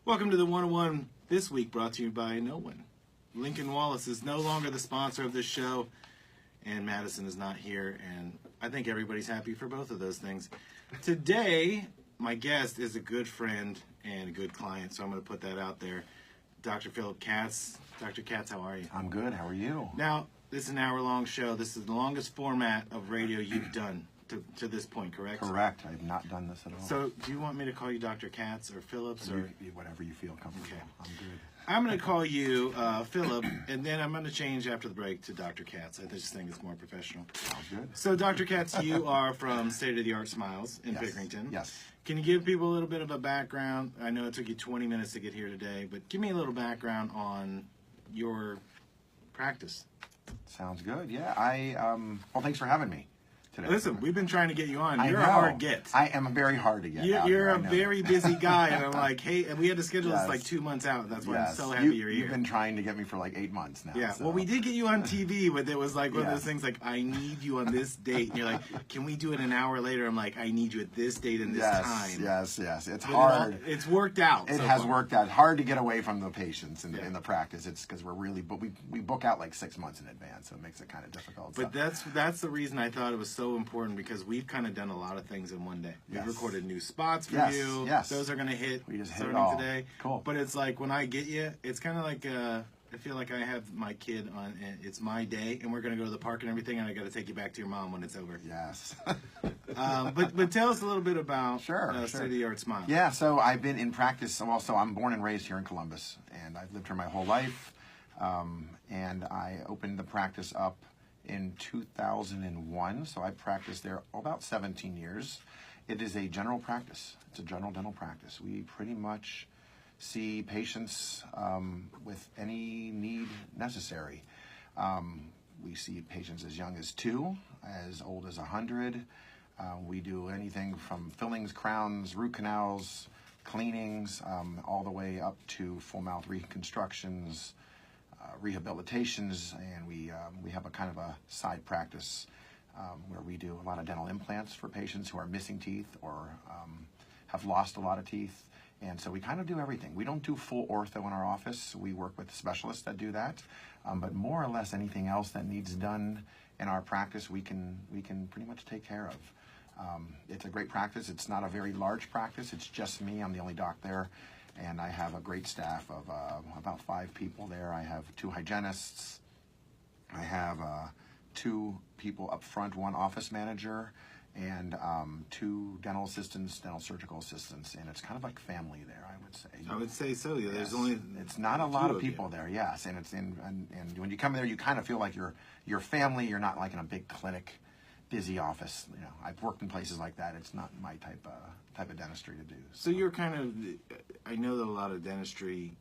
Welcome to the 101 this week, brought to you by no one. Lincoln Wallace is no longer the sponsor of this show, and Madison is not here, and I think everybody's happy for both of those things. Today, my guest is a good friend and a good client, so I'm going to put that out there. Dr. Phillip Katz. Dr. Katz, how are you? I'm good. How are you? Now, this is an hour-long show. This is the longest format of radio you've done to this point, correct? Correct. I have not done this at all. So, do you want me to call you Dr. Katz or Phillips? Or whatever you feel comfortable. Okay. I'm good. I'm going to call you Philip, and then I'm going to change after the break to Dr. Katz. I just think it's more professional. Sounds good. So, Dr. Katz, you are from State of the Art Smiles in Pickerington. Yes. Can you give people a little bit of a background? I know it took you 20 minutes to get here today, but give me a little background on your practice. Sounds good. Yeah. Well, thanks for having me today. Listen, we've been trying to get you on. You're a hard get. I am very hard to get. You're a very busy guy, and I'm like, hey, and we had to schedule this like 2 months out. That's why I'm so happy you're here. You've been trying to get me for like 8 months now. Yeah, so. well, we did get you on TV, but it was like one of those things like, I need you on this date. And you're like, can we do it an hour later? I'm like, I need you at this date and this time. Yes. It's but hard. It's worked out. It has worked out. Hard to get away from the patients in the practice. It's because we book out like 6 months in advance, so it makes it kind of difficult. But that's the reason I thought it was so important, because we've kind of done a lot of things in one day. We've recorded new spots for you. Yes. Those are going to hit we just hit starting today. Cool. But it's like when I get you, it's kind of like I feel like I have my kid on, and it's my day, and we're going to go to the park and everything, and I got to take you back to your mom when it's over. Yes. But tell us a little bit about State of the Art Smile. Yeah, so I've been in practice. Also, I'm born and raised here in Columbus, and I've lived here my whole life. And I opened the practice up in 2001, so I practiced there about 17 years. It is a general practice. It's a general dental practice. We pretty much see patients with any need necessary. We see patients as young as 2, as old as 100. We do anything from fillings, crowns, root canals, cleanings, all the way up to full mouth reconstructions, rehabilitations, and we have a kind of a side practice where we do a lot of dental implants for patients who are missing teeth or have lost a lot of teeth. And so we kind of do everything. We don't do full ortho in our office. We work with specialists that do that. But more or less anything else that needs done in our practice, we can pretty much take care of. It's a great practice. It's not a very large practice. It's just me. I'm the only doc there. And I have a great staff of about 5 people there. I have 2 hygienists. I have 2 people up front, 1 office manager, and 2 dental assistants, dental surgical assistants. And it's kind of like family there, I would say. I would say so. Yeah, there's only it's not a lot of people there. Yes, and and when you come there, you kind of feel like you're family. You're not like in a big clinic, busy office. You know, I've worked in places like that. It's not my type of dentistry to do. So you're kind of, I know that a lot of dentistry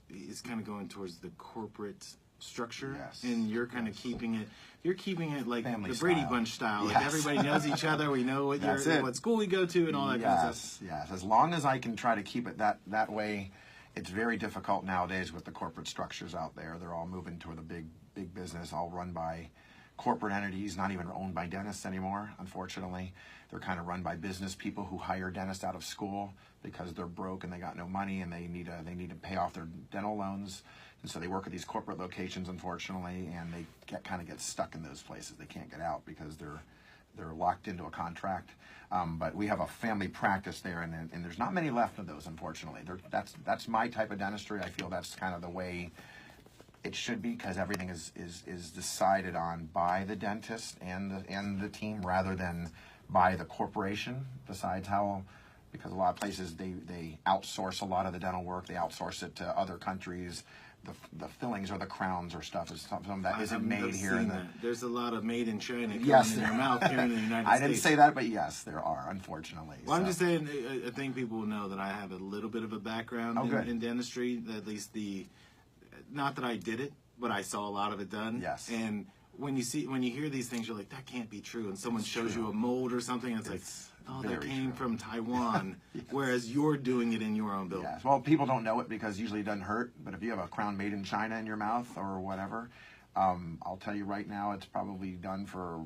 is kind of going towards the corporate structure, and you're kind of keeping it like family the Brady style. Bunch style. Yes. Like everybody knows each other. We know what school we go to and all that kind of stuff. Yes. As long as I can try to keep it that way. It's very difficult nowadays with the corporate structures out there. They're all moving toward the big business, all run by corporate entities, not even owned by dentists anymore, unfortunately. They're kind of run by business people who hire dentists out of school because they're broke and they got no money and they need to pay off their dental loans. And so they work at these corporate locations, unfortunately, and they kind of get stuck in those places. They can't get out because they're locked into a contract. But we have a family practice there, and there's not many left of those, unfortunately. That's my type of dentistry. I feel that's kind of the way it should be, because everything is decided on by the dentist and the team rather than by the corporation. Besides because a lot of places they outsource a lot of the dental work. They outsource it to other countries. The fillings or the crowns or stuff is something that isn't made here. There's a lot of made in China coming in your mouth here in the United States. I didn't say that, but yes, there are, unfortunately. Well, I'm just saying, I think people will know that I have a little bit of a background in dentistry. At least not that I did it, but I saw a lot of it done. Yes. And when you hear these things, you're like, that can't be true. And someone shows you a mold or something, and it's like, oh, that came from Taiwan, whereas you're doing it in your own building. Yes. Well, people don't know it because usually it doesn't hurt. But if you have a crown made in China in your mouth or whatever, I'll tell you right now, it's probably done for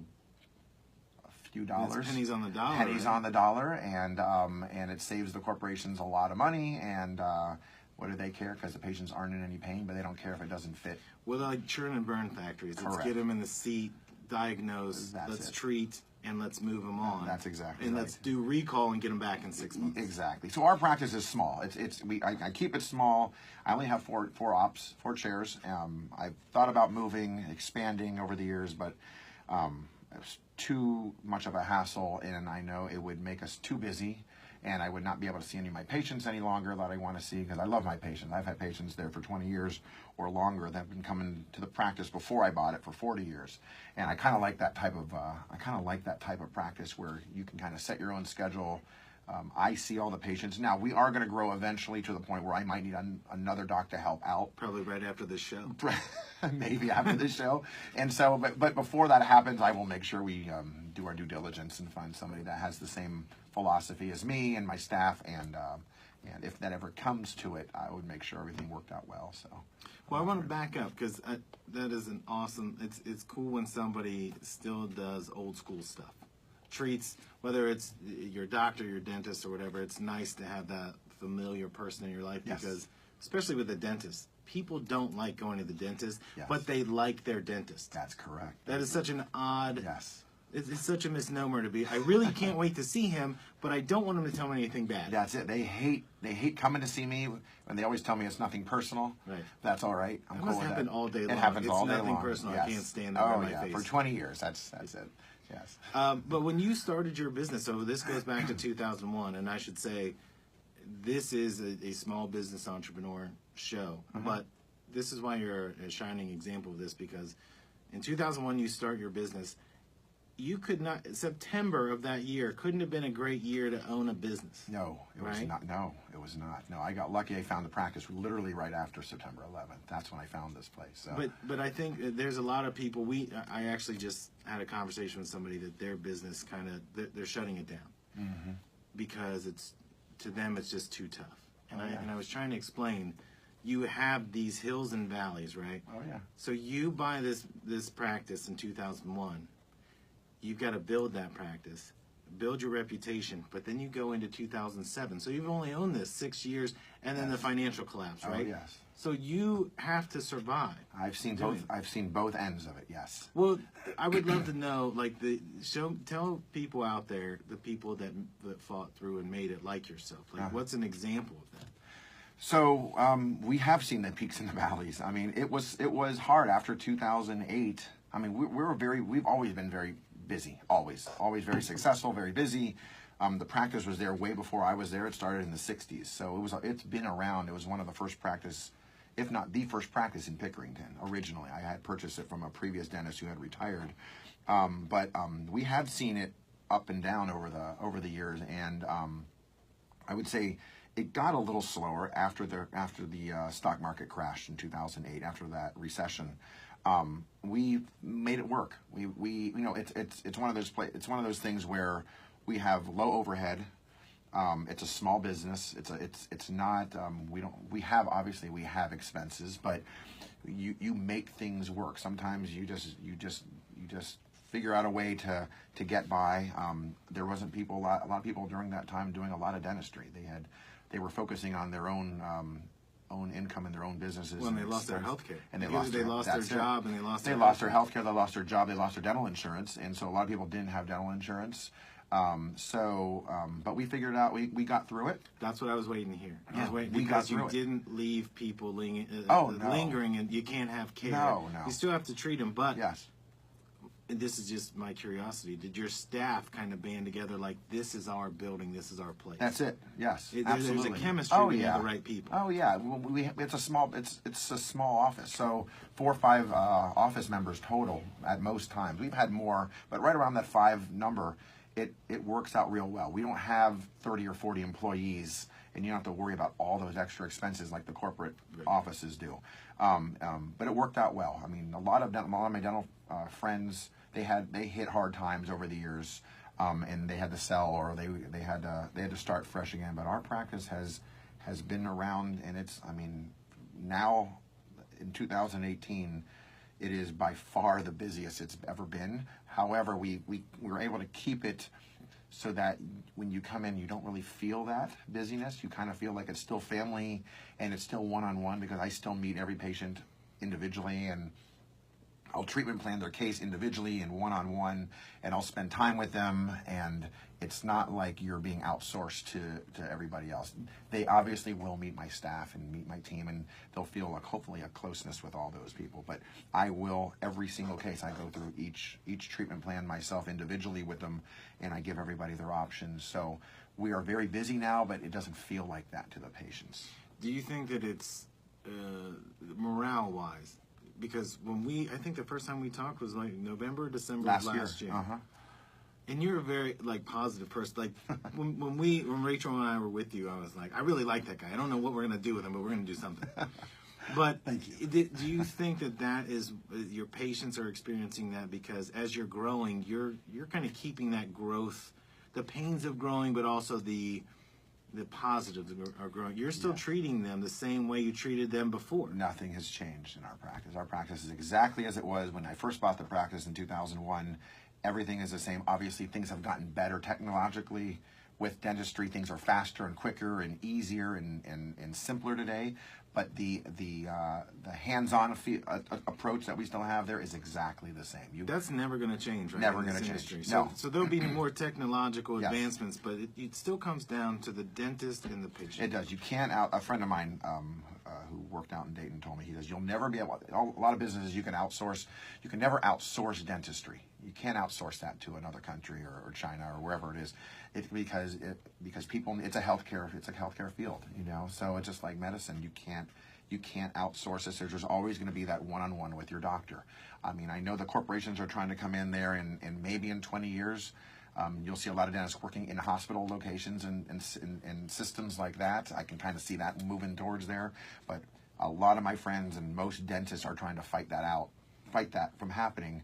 a few dollars. It's pennies on the dollar. Pennies right? on the dollar, and it saves the corporations a lot of money. And what do they care? Because the patients aren't in any pain, but they don't care if it doesn't fit. Well, they're like churn and burn factories. Let's Correct. get them in the seat, diagnose, let's treat, and let's move them on. That's exactly and right. let's do recall and get them back in 6 months. Exactly. So our practice is small. I keep it small. I only have four chairs. I've thought about moving, expanding over the years, but it's too much of a hassle, and I know it would make us too busy, and I would not be able to see any of my patients any longer that I want to see, because I love my patients. I've had patients there for 20 years or longer that have been coming to the practice before I bought it for 40 years, and I kind of like that type of practice where you can kind of set your own schedule. I see all the patients. Now, we are going to grow eventually to the point where I might need another doc to help out. Probably right after this show. Maybe after this show. And so, but before that happens, I will make sure we do our due diligence and find somebody that has the same philosophy as me and my staff. And if that ever comes to it, I would make sure everything worked out well. So. Well, I want to back up because that is an awesome. It's cool when somebody still does old school stuff. Treats, whether it's your doctor, your dentist, or whatever, it's nice to have that familiar person in your life. Yes. Because, especially with the dentist, people don't like going to the dentist, Yes. but they like their dentist. That's correct. That is such an odd. Yes. It's such a misnomer to be. I really can't wait to see him, but I don't want him to tell me anything bad. That's it. They hate coming to see me, and they always tell me it's nothing personal. Right. That's all right. I'm It cool must with happen that. all day long. It happens It's all day nothing long. personal. Yes. I can't stand that in my face. For 20 years. That's it. Yes. But when you started your business, so this goes back to 2001, and I should say this is a small business entrepreneur show. Mm-hmm. But this is why you're a shining example of this, because in 2001 you start your business. You could not, September of that year couldn't have been a great year to own a business. No, it was right? not. No, it was not. No, I got lucky. I found the practice literally right after September 11th. That's when I found this place. So. But I think there's a lot of people. I actually just had a conversation with somebody that their business they're shutting it down because to them it's just too tough. And I was trying to explain. You have these hills and valleys, right? Oh yeah. So you buy this practice in 2001. You've got to build that practice, build your reputation, but then you go into 2007. So you've only owned this 6 years, and then the financial collapse, right? Oh yes. So you have to survive. I've seen both. I've seen both ends of it. Yes. Well, I would love to know, like tell people out there, the people that fought through and made it like yourself. Like, what's an example of that? So we have seen the peaks and the valleys. I mean, it was hard after 2008. I mean, we've always been very busy, always very successful, very busy. The practice was there way before I was there. It started in the 60s, so it's been around. It was one of the first practice, if not the first practice in Pickerington originally. I had purchased it from a previous dentist who had retired, but we have seen it up and down over the years, and I would say it got a little slower after the stock market crashed in 2008, after that recession. We made it work. We it's one of those things where we have low overhead. It's a small business. It's not we have expenses, but you make things work. Sometimes you just figure out a way to get by. There wasn't a lot of people during that time doing a lot of dentistry. They were focusing on their own income and their own businesses. Well, and they lost their health care. And they lost their job, and they lost their health care, they lost their job, they lost their dental insurance, and so a lot of people didn't have dental insurance. But we figured it out. We got through it. That's what I was waiting to hear. I was waiting we got because through you it. didn't leave people No. lingering, and you can't have care. No. You still have to treat them, but Yes. and this is just my curiosity. Did your staff kind of band together like, this is our building, this is our place? That's it. Yes. There's Absolutely. a chemistry when you have the right people. Oh yeah. It's a small office. So 4 or 5 office members total at most times. We've had more, but right around that 5 number, it works out real well. We don't have 30 or 40 employees, and you don't have to worry about all those extra expenses like the corporate offices do. But it worked out well. I mean, a lot of my dental friends, they hit hard times over the years, and they had to sell, or they had to start fresh again. But our practice has been around, and now in 2018, it is by far the busiest it's ever been. However, we were able to keep it so that when you come in, you don't really feel that busyness. You kind of feel like it's still family and it's still one-on-one, because I still meet every patient individually, and I'll treatment plan their case individually and one-on-one, and I'll spend time with them, and it's not like you're being outsourced to everybody else. They obviously will meet my staff and meet my team, and they'll feel like hopefully a closeness with all those people. But I will, every single case, I go through each treatment plan myself individually with them, and I give everybody their options. So we are very busy now, but it doesn't feel like that to the patients. Do you think that it's morale-wise? Because I think the first time we talked was like November, December of last year. Uh-huh. And you're a very positive person. Like when Rachel and I were with you, I was like, I really like that guy. I don't know what we're gonna do with him, but we're gonna do something. But Thank you. Do you think that is your patients are experiencing that, because as you're growing, you're kind of keeping that growth, the pains of growing, but also the positives are growing. You're still treating them the same way you treated them before. Nothing has changed in our practice. Our practice is exactly as it was when I first bought the practice in 2001. Everything is the same. Obviously, things have gotten better technologically with dentistry. Things are faster and quicker and easier and simpler today. But the hands-on approach that we still have there is exactly the same. That's never going to change, right? Never going to change. So there'll be more technological advancements, but it still comes down to the dentist and the patient. It does. You can't a friend of mine who worked out in Dayton told me, he says, you'll never be able, a lot of businesses you can outsource. You can never outsource dentistry. You can't outsource that to another country or China or wherever it is. Because people, it's a healthcare field, you know. So it's just like medicine. You can't outsource this. There's always going to be that one-on-one with your doctor. I mean, I know the corporations are trying to come in there, and maybe in 20 years, you'll see a lot of dentists working in hospital locations and systems like that. I can kind of see that moving towards there. But a lot of my friends and most dentists are trying to fight that from happening.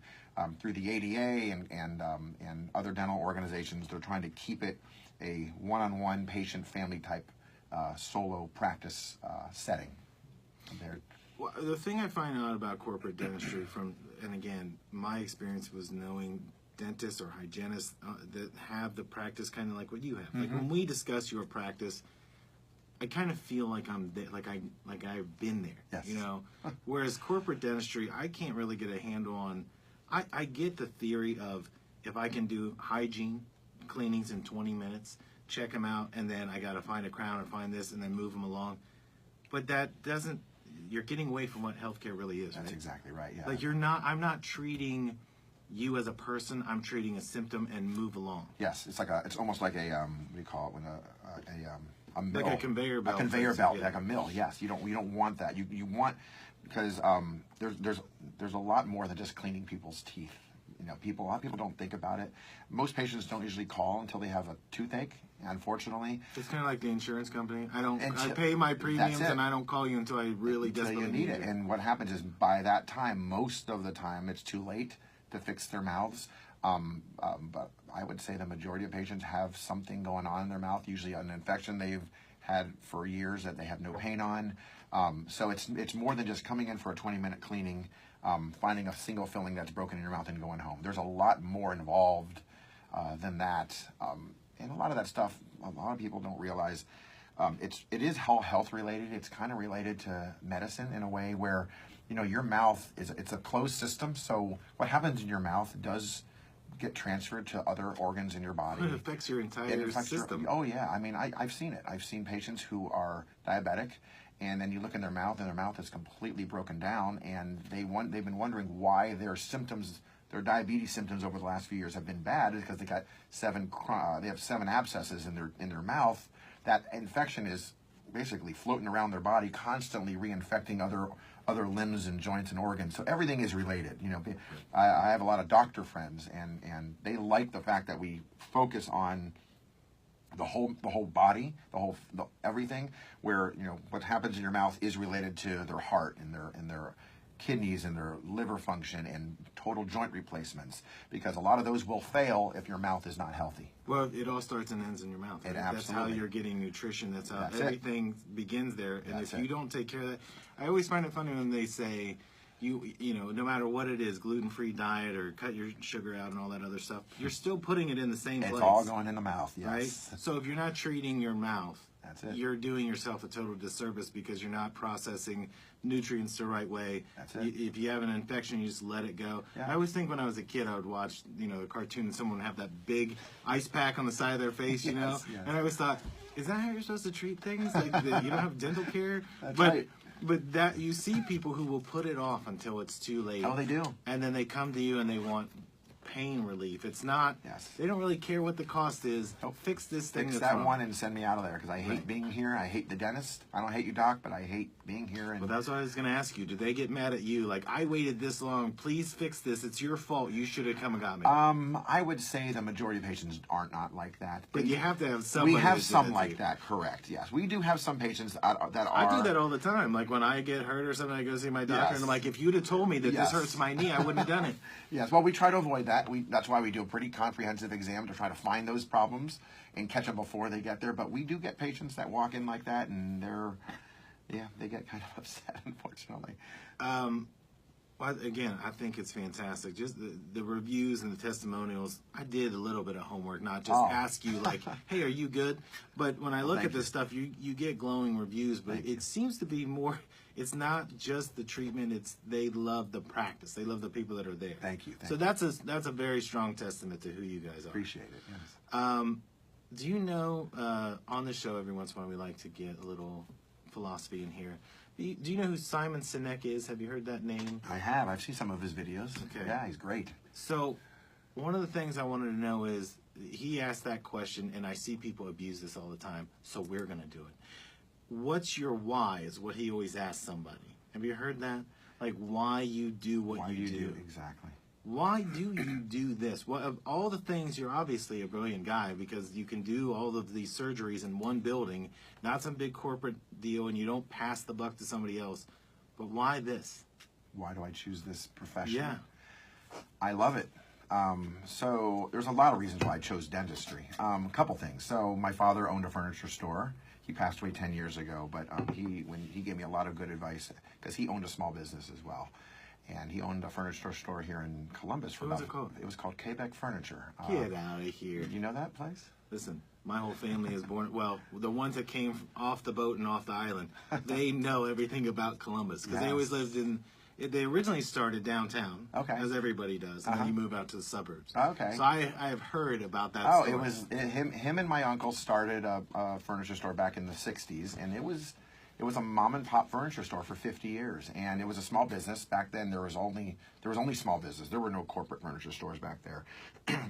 Through the ADA and other dental organizations. They're trying to keep it a one-on-one patient family type solo practice setting. Well, the thing I find out about corporate dentistry and again, my experience was knowing dentists or hygienists that have the practice kind of like what you have. Like when we discuss your practice, I kind of feel like I'm there, like I've been there. Yes. You know, whereas corporate dentistry, I can't really get a handle on. I get the theory of if I can do hygiene cleanings in 20 minutes, check them out, and then I got to find a crown and find this and then move them along. But that doesn't, you're getting away from what healthcare really is, That's right? exactly right, yeah. Like I'm not treating you as a person, I'm treating a symptom and move along. Yes, it's almost like a, what do you call it, when a mill. Like a conveyor belt. A conveyor belt, like a mill, yes. We don't want that. You want, because there's a lot more than just cleaning people's teeth. You know, a lot of people don't think about it. Most patients don't usually call until they have a toothache, unfortunately. It's kind of like the insurance company. I pay my premiums and I don't call you until I really desperately need it. And what happens is by that time, most of the time, it's too late to fix their mouths. But I would say the majority of patients have something going on in their mouth, usually an infection they've had for years that they have no pain on. So it's more than just coming in for a 20-minute cleaning, finding a single filling that's broken in your mouth and going home. There's a lot more involved than that. And a lot of that stuff, a lot of people don't realize. It is health related. It's kind of related to medicine in a way where, you know, your mouth it's a closed system. So what happens in your mouth does get transferred to other organs in your body. It affects your entire system. Oh yeah, I mean, I've seen it. I've seen patients who are diabetic, and then you look in their mouth, and their mouth is completely broken down, and they've been wondering why their symptoms, their diabetes symptoms over the last few years have been bad. Is because they have 7 abscesses in their mouth. That infection is basically floating around their body, constantly reinfecting other limbs and joints and organs. So everything is related. You know, I have a lot of doctor friends, and they like the fact that we focus on the whole body, the everything. Where, you know, what happens in your mouth is related to their heart and their kidneys and their liver function and total joint replacements, because a lot of those will fail if your mouth is not healthy. Well, it all starts and ends in your mouth. Right? That's how you're getting nutrition. That's how everything begins there. And if you don't take care of that, I always find it funny when they say, you know, no matter what it is, gluten-free diet or cut your sugar out and all that other stuff, you're still putting it in the same place. It's all going in the mouth, yes. Right? So if you're not treating your mouth, that's it. You're doing yourself a total disservice because you're not processing nutrients the right way. That's it. If you have an infection, you just let it go. Yeah. I always think when I was a kid, I would watch, you know, a cartoon and someone would have that big ice pack on the side of their face, you know? Yes. And I always thought, is that how you're supposed to treat things? Like, you don't have dental care? That's but, right. But that you see people who will put it off until it's too late. Oh, they do. And then they come to you and they want pain relief. It's not. Yes. They don't really care what the cost is. Fix this thing. Fix that's that wrong. one and send me out of there because I hate being here. I hate the dentist. I don't hate you, doc, but I hate being here. And Well, that's what I was going to ask you. Do they get mad at you? Like, I waited this long. Please fix this. It's your fault. You should have come and got me. I would say the majority of patients aren't not like that. But you have to have somebody. We have that did some that to like you. that, correct? Yes, we do have some patients that are. I do that all the time. Like when I get hurt or something, I go see my doctor, Yes. and I'm like, if you'd have told me that Yes. this hurts my knee, I wouldn't have done it. Yes, well, we try to avoid that. That's why we do a pretty comprehensive exam to try to find those problems and catch them before they get there. But we do get patients that walk in like that, and they get kind of upset, unfortunately. Well, again, I think it's fantastic. Just the reviews and the testimonials. I did a little bit of homework, not just ask you like, "Hey, are you good?" But when I look at this stuff, you get glowing reviews. But it seems to be more. It's not just the treatment. It's they love the practice. They love the people that are there. Thank you. So that's a very strong testament to who you guys are. Appreciate it. Yes. Do you know on the show every once in a while we like to get a little philosophy in here. Do you know who Simon Sinek is? Have you heard that name? I have. I've seen some of his videos. Okay. Yeah, he's great. So, one of the things I wanted to know is he asked that question, and I see people abuse this all the time. So we're going to do it. What's your why? Is what he always asks somebody. Have you heard that? Like why you do what you do. Exactly. Why do you do this? Well, of all the things, you're obviously a brilliant guy because you can do all of these surgeries in one building, not some big corporate deal, and you don't pass the buck to somebody else. But why this? Why do I choose this profession? Yeah. I love it. So there's a lot of reasons why I chose dentistry. A couple things. So my father owned a furniture store. He passed away 10 years ago, but he gave me a lot of good advice because he owned a small business as well. And he owned a furniture store here in Columbus for What was it called? It was called Quebec Furniture. Get out of here. You know that place? Listen, my whole family is born, well, the ones that came off the boat and off the island, they know everything about Columbus because they always lived in, they originally started downtown, as everybody does, and then you move out to the suburbs. Okay. So I have heard about that story. It was him and my uncle started a furniture store back in the 60s, and it was a mom and pop furniture store for 50 years, and it was a small business. Back then there was only small business. There were no corporate furniture stores back there.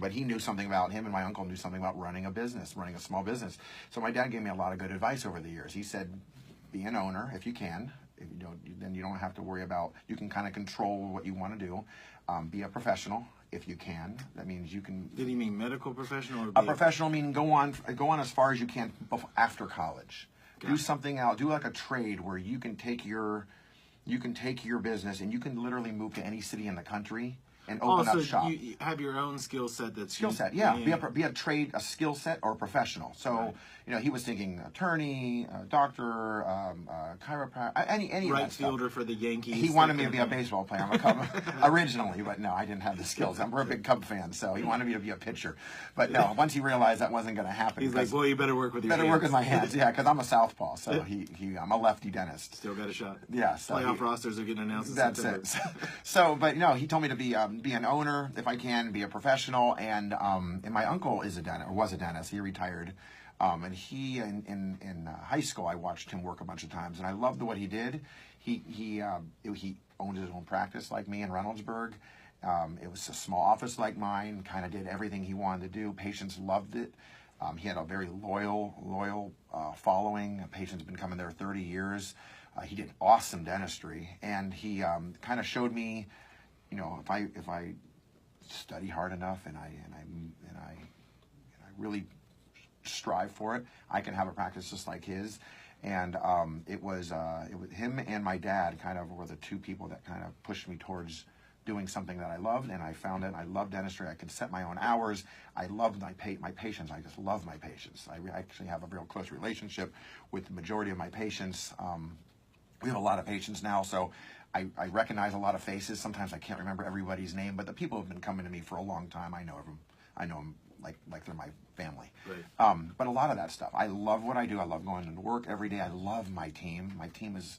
But him and my uncle knew something about running a small business. So my dad gave me a lot of good advice over the years. He said, be an owner if you can. If you don't, then you don't have to worry about, you can kind of control what you want to do. Be a professional if you can. That means you can. Did he mean medical professional? Or a professional meaning go on as far as you can after college. Okay. Do something else. Do like a trade where you can take your business and you can literally move to any city in the country and open up shop. You have your own skill set. Be a trade, a skill set, or a professional. So he was thinking attorney, doctor, chiropractor, any of that right stuff. fielder for the Yankees. He wanted me to be a baseball player. I'm a Cub originally, but no, I didn't have the skills. We're a big Cub fan, so he wanted me to be a pitcher. But no, once he realized that wasn't going to happen, he's like, "Boy, you better work with your hands." Work with my hands, yeah, because I'm a southpaw. So I'm a lefty dentist. Still got a shot. Yeah. So playoff rosters are getting announced. That's it. So, but no, he told me to be an owner if I can, be a professional, and my uncle is a dentist, or was a dentist. He retired. And he in high school, I watched him work a bunch of times, and I loved what he did. He owned his own practice like me in Reynoldsburg. It was a small office like mine. Kind of did everything he wanted to do. Patients loved it. He had a very loyal following. Patients have been coming there 30 years. He did awesome dentistry, and he kind of showed me, if I study hard enough and I really strive for it, I can have a practice just like his. And it was him and my dad kind of were the two people that kind of pushed me towards doing something that I loved, and I found it. I love dentistry. I can set my own hours. I love my patients. I just love my patients. I actually have a real close relationship with the majority of my patients. We have a lot of patients now, so I recognize a lot of faces. Sometimes I can't remember everybody's name, but the people who've been coming to me for a long time, I know them. I know them like they're my family. Right. But a lot of that stuff, I love what I do. I love going to work every day. I love my team. My team is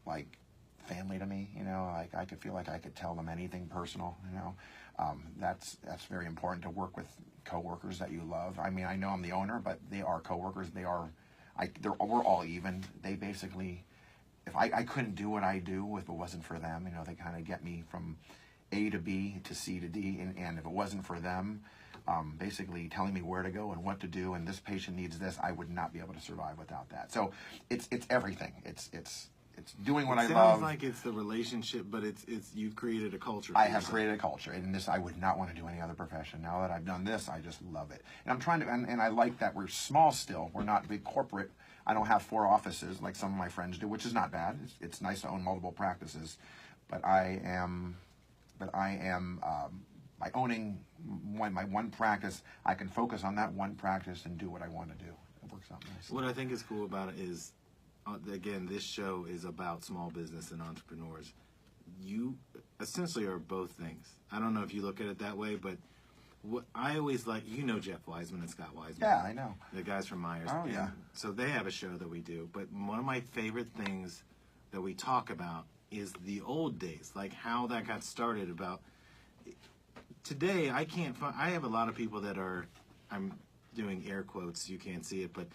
like family to me. You know, like I could feel like I could tell them anything personal. You know, that's very important to work with coworkers that you love. I mean, I know I'm the owner, but they are coworkers. We're all even. They basically, if I couldn't do what I do if it wasn't for them, you know, they kind of get me from A to B to C to D, and if it wasn't for them, basically telling me where to go and what to do, and this patient needs this, I would not be able to survive without that. So it's everything. It's doing what I love. It sounds like it's the relationship, but it's you've created a culture. I have created a culture, and this I would not want to do any other profession. Now that I've done this, I just love it, and I'm trying to, and I like that we're small still. We're not big corporate. I don't have 4 offices like some of my friends do, which is not bad. It's nice to own multiple practices, but I am by owning my one practice, I can focus on that one practice and do what I want to do. It works out nicely. What I think is cool about it is, again, this show is about small business and entrepreneurs. You essentially are both things. I don't know if you look at it that way, but what I always like, you know, Jeff Wiseman and Scott Wiseman. Yeah, I know. The guys from Myers. Oh, yeah. So they have a show that we do, but one of my favorite things that we talk about is the old days, like how that got started. About today, I can't find. I have a lot of people that are, I'm doing air quotes, you can't see it, but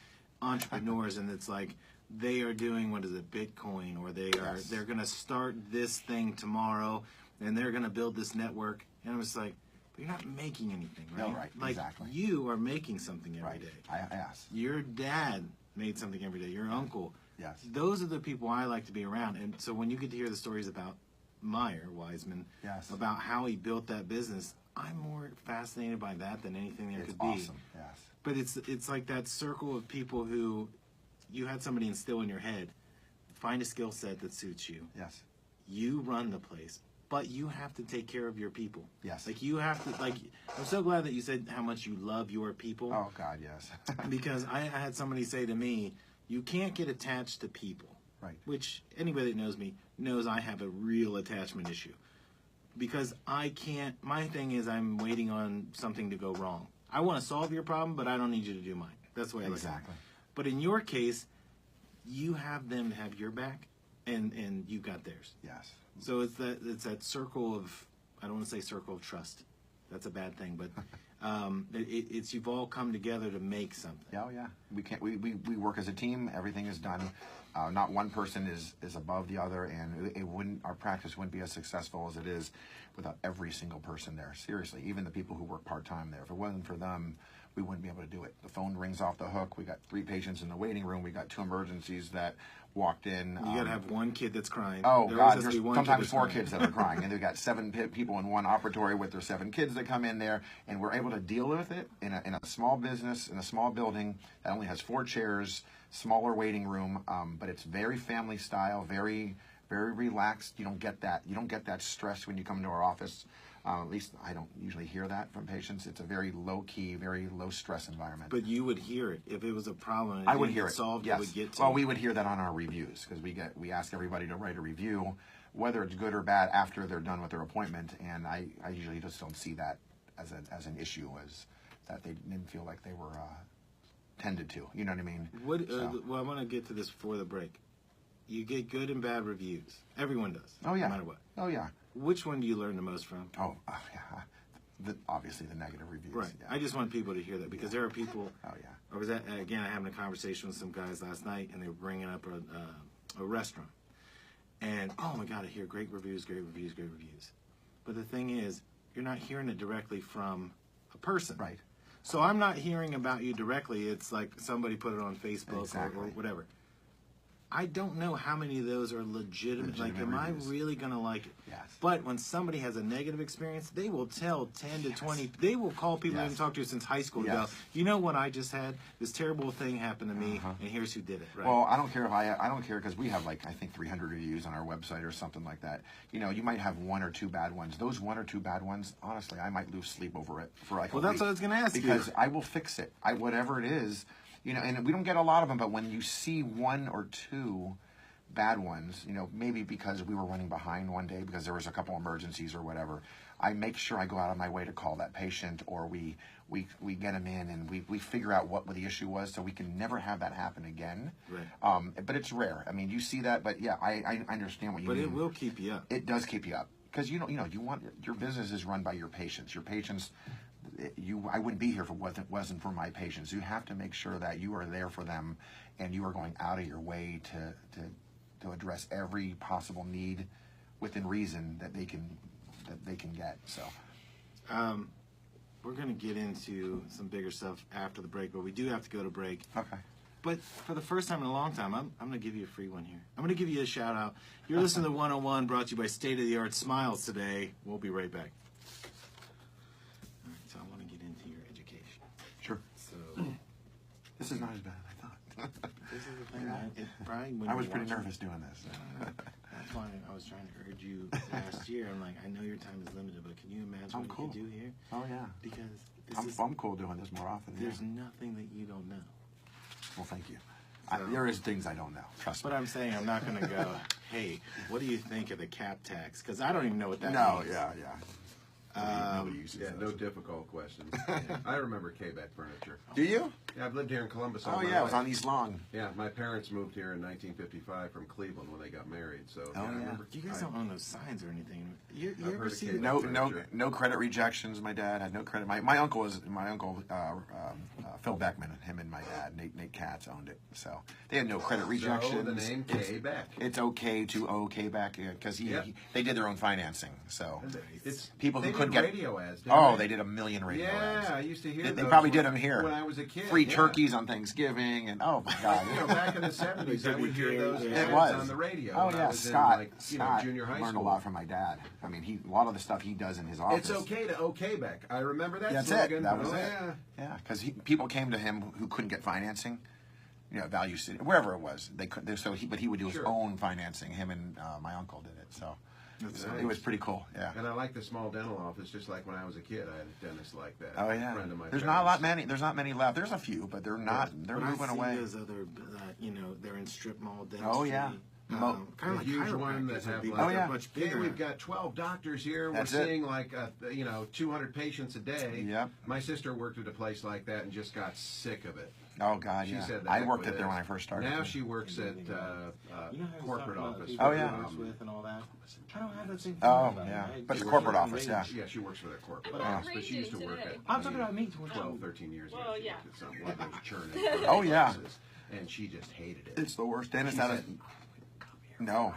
entrepreneurs, and it's like they are doing, what is it, Bitcoin, or they're going to start this thing tomorrow, and they're going to build this network, and I'm just like, but you're not making anything, right? No, right, like, exactly. You are making something every day. Yes. Your dad made something every day. Your uncle. Yes. Those are the people I like to be around. And so when you get to hear the stories about Wiseman, yes, about how he built that business, I'm more fascinated by that than anything there could be. It's awesome, yes. But it's like that circle of people who you had somebody instill in your head, find a skill set that suits you. Yes. You run the place, but you have to take care of your people. Yes. Like you have to, like, I'm so glad that you said how much you love your people. Oh, God, yes. Because I had somebody say to me, you can't get attached to people. Right. Which anybody that knows me knows I have a real attachment issue. Because I can't, my thing is I'm waiting on something to go wrong. I want to solve your problem, but I don't need you to do mine. That's the way I look at it. Exactly. But in your case, you have them to have your back, and you got theirs. Yes. So it's that circle of, I don't want to say circle of trust. That's a bad thing, but it's you've all come together to make something. Yeah, yeah. We work as a team. Everything is done. Not one person is above the other, and our practice wouldn't be as successful as it is without every single person there. Seriously, even the people who work part-time there. If it wasn't for them, we wouldn't be able to do it. The phone rings off the hook. We got 3 patients in the waiting room. We got 2 emergencies that walked in. You gotta have one kid that's crying. Oh, God, there's sometimes 4 kids that are crying, and they've got 7 people in one operatory with their 7 kids that come in there, and we're able to deal with it in a small business, in a small building that only has 4 chairs, smaller waiting room, but it's very family style, very, very relaxed. You don't get that stress when you come to our office. At least I don't usually hear that from patients. It's a very low-key, very low-stress environment. But you would hear it if it was a problem. I would hear it. Solved, yes. It would get to well, we would hear that on our reviews because we ask everybody to write a review, whether it's good or bad, after they're done with their appointment. And I usually just don't see that as an issue, as that they didn't feel like they were tended to. You know what I mean? Well, I want to get to this before the break. You get good and bad reviews. Everyone does. Oh, yeah. No matter what. Oh, yeah. Which one do you learn the most from? Oh, yeah. Obviously, the negative reviews. Right. Yeah. I just want people to hear that because there are people. Oh, yeah. I was again having a conversation with some guys last night, and they were bringing up a restaurant. And, oh, my God, I hear great reviews. But the thing is, you're not hearing it directly from a person. Right. So I'm not hearing about you directly. It's like somebody put it on Facebook Exactly. or whatever. I don't know how many of those are legitimate. Like, am reviews. I really going to like it? Yes. But when somebody has a negative experience, they will tell 10 to 20. They will call people they haven't talked to since high school to go, you know what I just had? This terrible thing happened to me, and here's who did it. Right? Well, I don't care I don't care because we have I think 300 reviews on our website or something like that. You know, you might have 1 or 2 bad ones. Those 1 or 2 bad ones, honestly, I might lose sleep over it for a that's what I was going to ask because I will fix it. Whatever it is, you know, and we don't get a lot of them, but when you see 1 or 2 bad ones, maybe because we were running behind one day because there was a couple emergencies or whatever, I make sure I go out of my way to call that patient, or we get them in and we figure out what the issue was, so we can never have that happen again. Right. But it's rare. I mean, you see that, but yeah, I understand what you mean. But it will keep you up. It does keep you up because you want your business is run by your patients. Your patients, I wouldn't be here if it wasn't for my patients. You have to make sure that you are there for them, and you are going out of your way to address every possible need within reason that they can get. So, we're going to get into some bigger stuff after the break, but we do have to go to break. Okay. But for the first time in a long time, I'm going to give you a free one here. I'm going to give you a shout out. You're listening to 101, brought to you by State of the Art Smiles today. We'll be right back. All right, so I want to get into your education. Sure. So This is not as bad as I thought. this is the thing. Brian, when I you're was pretty watching- nervous doing this. That's why I was trying to urge you last year. I'm like, I know your time is limited, but can you imagine I'm what cool. you can do here? Oh yeah. Because I'm cool doing this more often. there's Yeah. nothing that you don't know. Well, thank you. So- There is things I don't know. Trust me. But I'm saying I'm not going to go, hey, what do you think of the cap tax? Because I don't even know what that No, means. yeah. Nobody uses Yeah, those. no difficult questions. I remember Quebec furniture. Do you? Yeah, I've lived here in Columbus all Oh my yeah, it was life. on East Long. Yeah, my parents moved here in 1955 from Cleveland when they got married. So Oh, I yeah. remember. You guys don't own those signs or anything. You I've ever heard of see Quebec. No credit rejections. My dad had no credit. My uncle Phil Beckman, him and my dad Nate Katz owned it. So they had no credit rejections. So the name Quebec. It's okay to owe Quebec because Yep. they did their own financing. So It's people who they couldn't did get radio ads. they did a million radio ads. Yeah, I used to hear. They those probably when- did them here. when I was a kid. Free yeah. turkeys on Thanksgiving, and oh my God. Back in the 70s, I would hear those It ads was. on the radio. Oh when I yeah, was Scott. in, Scott junior high learned school. a lot from my dad. I mean, a lot of the stuff he does in his office. It's okay to owe Quebec. I remember that That's slogan. it. That was oh, it. Yeah. Yeah, because people came to him who couldn't get financing, Value City, wherever it was. They could. But he would do his Sure. own financing. Him and my uncle did it. So Nice. it was pretty cool. Yeah. And I like the small dental office, just like when I was a kid. I had a dentist like that. Oh yeah. A friend of my There's parents. There's not many left. There's a few, but they're not. They're When moving I see away. those other, they're in strip mall dentistry. Oh, yeah. Kind of The like huge one that chiropractors, have but like, Oh, yeah. much Hey, bigger. we've got 12 doctors here. That's We're it. seeing like 200 patients a day. Yep. My sister worked at a place like that and just got sick of it. Oh God, She yeah. said, I "Heck worked with it there this." when I first started. Now she works at You know how he's corporate talking about office. people Oh, he yeah. works with and all that. I don't have that same feeling Oh, about it, yeah. right? But She the works corporate on office, radio. yeah. Yeah, she works for their corporate What office, are but she you used to doing work today? at. I'm talking about me. 12, 13 years ago. Well, she yeah. worked at some one of those churning. Oh, yeah. offices, and she just hated it. It's the worst. Dentists She have said, no.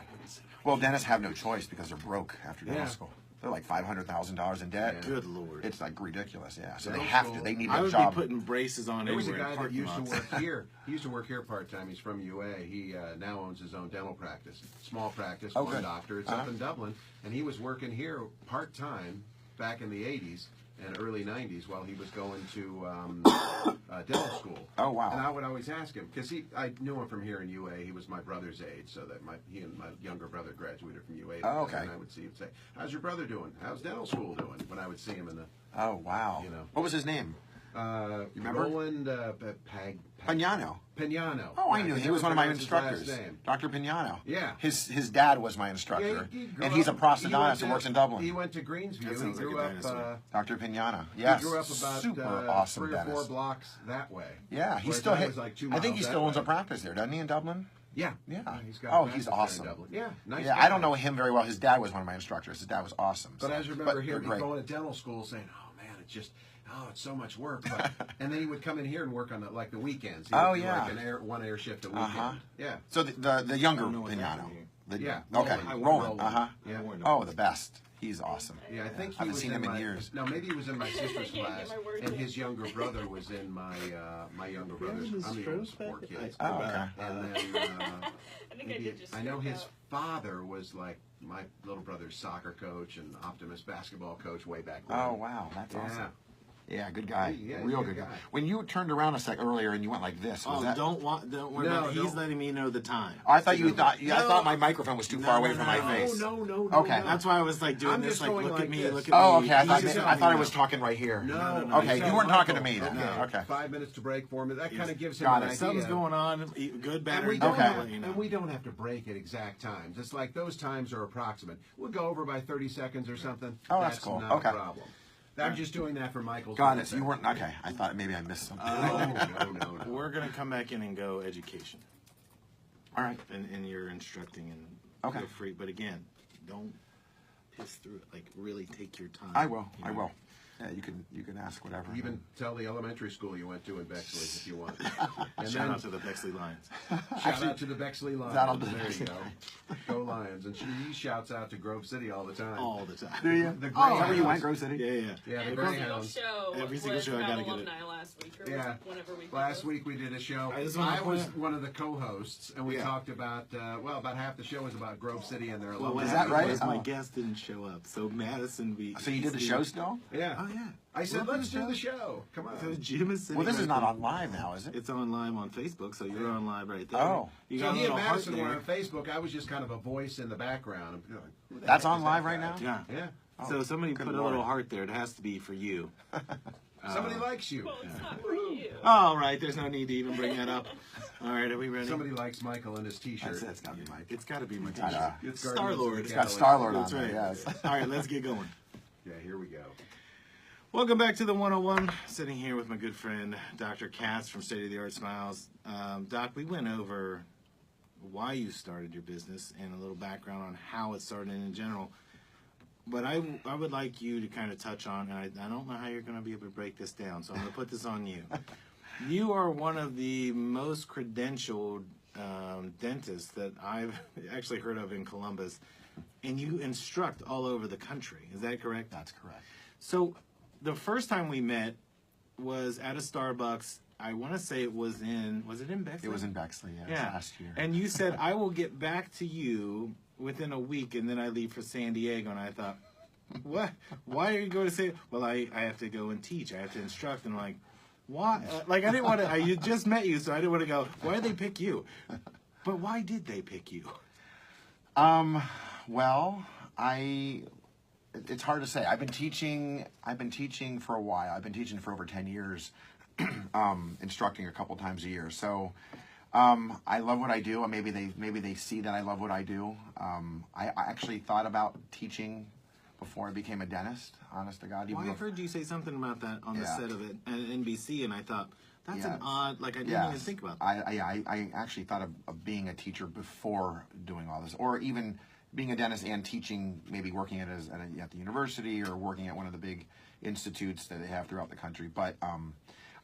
Well, dentists have no choice because they're broke after dental Yeah. school. They're like $500,000 in debt. Yeah. Good Lord. It's like ridiculous. Yeah. So Dental they have school- to. They need I a would job. be putting braces on There was a everywhere in guy that parking used to lots. work here. He used to work here part time. He's from UA. He now owns his own dental practice, small practice, Oh, one good. doctor. It's up in Dublin, and he was working here part time back in the '80s and early '90s while he was going to dental school. Oh, wow. And I would always ask him because I knew him from here in UA. He was my brother's age, so that he and my younger brother graduated from UA. Oh, together, okay. And I would see him say, "How's your brother doing? How's dental school doing?" When I would see him in the Oh wow. You know. What was his name? you remember? Roland Pignano. Pignano. Oh, I Yeah, knew could he was never one of my pronounce his last instructors. name. Dr. Pignano. Yeah. His dad was my instructor, Yeah, he grew and he's a up- he went prosthodontist who to- works in Dublin. He went to Greensview. That He sounds like grew a up. dinosaur. Dr. Pignano. Yes. He grew up about super awesome 3 or 4 dentist. blocks that way. Yeah, he Whereas still I hit. was like 2 I think he miles still that owns a way. practice there, doesn't he, in Dublin? Yeah. Yeah. He's got Oh, a he's practice there in awesome. Dublin. Yeah, nice. Yeah, guy. I don't know him very well. His dad was one of my instructors. His dad was awesome. But so- I just remember they're hearing him great. going to dental school saying, "Oh man, it's so much work." But, and then he would come in here and work on the weekends. He would Oh, do yeah. like one air shift a weekend. Uh-huh. Yeah. So the younger I don't know what that Pignano. is. Yeah, Okay. Roland. Roland. Uh huh. Yeah. Oh, the best. He's awesome. Yeah, I think he haven't was seen in him in my, years. No, maybe he was in my sister's Yeah, class, get my words and in. his younger brother was in my younger brother's. I'm the oldest of 4 kids. Oh, okay. And then I think I maybe, did just. I know freak his out. father was like my little brother's soccer coach and Optimist basketball coach way back when. Oh wow, that's Yeah. awesome. Yeah, good guy. Yeah, Real good good guy. guy. When you turned around a sec earlier and you went like this, was Oh, that? don't worry No, about it. He's don't. letting me know the time. Oh, I thought you thought. No. I thought my microphone was too far away from my face. No. Okay. That's why I was like doing I'm this, just like, going look like at me, this. look at Oh, me. okay. I He's thought just I telling thought I me was no. talking right here. No. Okay, you weren't talking to me then. Okay. Okay. 5 minutes to break for me. That kind of gives him Got an it. idea. Something's going on, good, bad, And or we don't Okay. have, you know. and we don't have to break at exact times. It's like those times are approximate. We'll go over by 30 seconds or something. Oh, that's cool. Not Okay. a problem. I'm just doing that for Michael's Got it. benefit. So you weren't okay. I thought maybe I missed something. No. We're going to come back in and go education. All right. And you're instructing and Okay. feel free. But again, don't piss through it. Like, really take your time. I will. you I know. will. Yeah, you can ask whatever. Even tell the elementary school you went to in Bexley if you want. And Shout then out to the Bexley Lions. shout out to the Bexley that'll Lions. do. There you go. Go Lions. And he shouts out to Grove City all the time. All the time. Do you? The Oh, is that where you Greyhounds. went, Grove City? Yeah. Yeah, the Every single Greyhounds. show Every single was show I about gotta get it. alumni last week, or Yeah. whenever we did Last it. week we did a show. I just wanna I was point- one of the co-hosts, and we Yeah. talked about about half the show was about Grove City and their Well, alumni. what Is that happened right? was my Oh. guest didn't show up. So Madison beat. So you did the show still? Yeah. Oh, yeah. I said, Welcome let's to do the show. Come on. So Jim is sitting Well, this is right not there. on live now, is it? It's on live on Facebook, so you're on live right there. Oh. You So got a he and little heart Madison were there. on Facebook. I was just kind of a voice in the background. I'm like, who the That's heck on is live that right guy? now? Yeah. Yeah. So somebody good put a Lord. little heart there. It has to be for you. Somebody likes you. Well, it's not for you. All right. There's no need to even bring that up. All right. Are we ready? Somebody likes Michael and his T-shirt. That's it. It's got to be Mike. It's got to be my Got, t-shirt. It's Star Guardians of Lord. the It's got Galaxy. Star-Lord on That's there, right. yes. All right. Let's get going. Yeah, here we go. Welcome back to the 101. Sitting here with my good friend, Dr. Katz from State of the Art Smiles. Doc, we went over why you started your business and a little background on how it started in general. But I would like you to kind of touch on, and I don't know how you're going to be able to break this down, so I'm going to put this on you. You are one of the most credentialed dentists that I've actually heard of in Columbus, and you instruct all over the country. Is that correct? That's correct. So the first time we met was at a Starbucks. I want to say it was in Bexley? It was in Bexley, Yeah. last year. And you said, I will get back to you within a week, and then I leave for San Diego. And I thought, what? Why are you going to say, well, I have to go and teach. I have to instruct. And I'm like, why? Like, I didn't want to, I just met you, so I didn't want to go, why did they pick you? But why did they pick you? Well, it's hard to say. I've been teaching for a while. I've been teaching for over 10 years, instructing a couple times a year. So, I love what I do. Maybe they see that I love what I do. I actually thought about teaching before I became a dentist, honest to God. Well, I heard you say something about that on the Yeah. set of it at NBC, and I thought, that's Yeah. an odd, like, I didn't even think about that. I actually thought of being a teacher before doing all this, or even being a dentist and teaching, maybe working at the university or working at one of the big institutes that they have throughout the country. But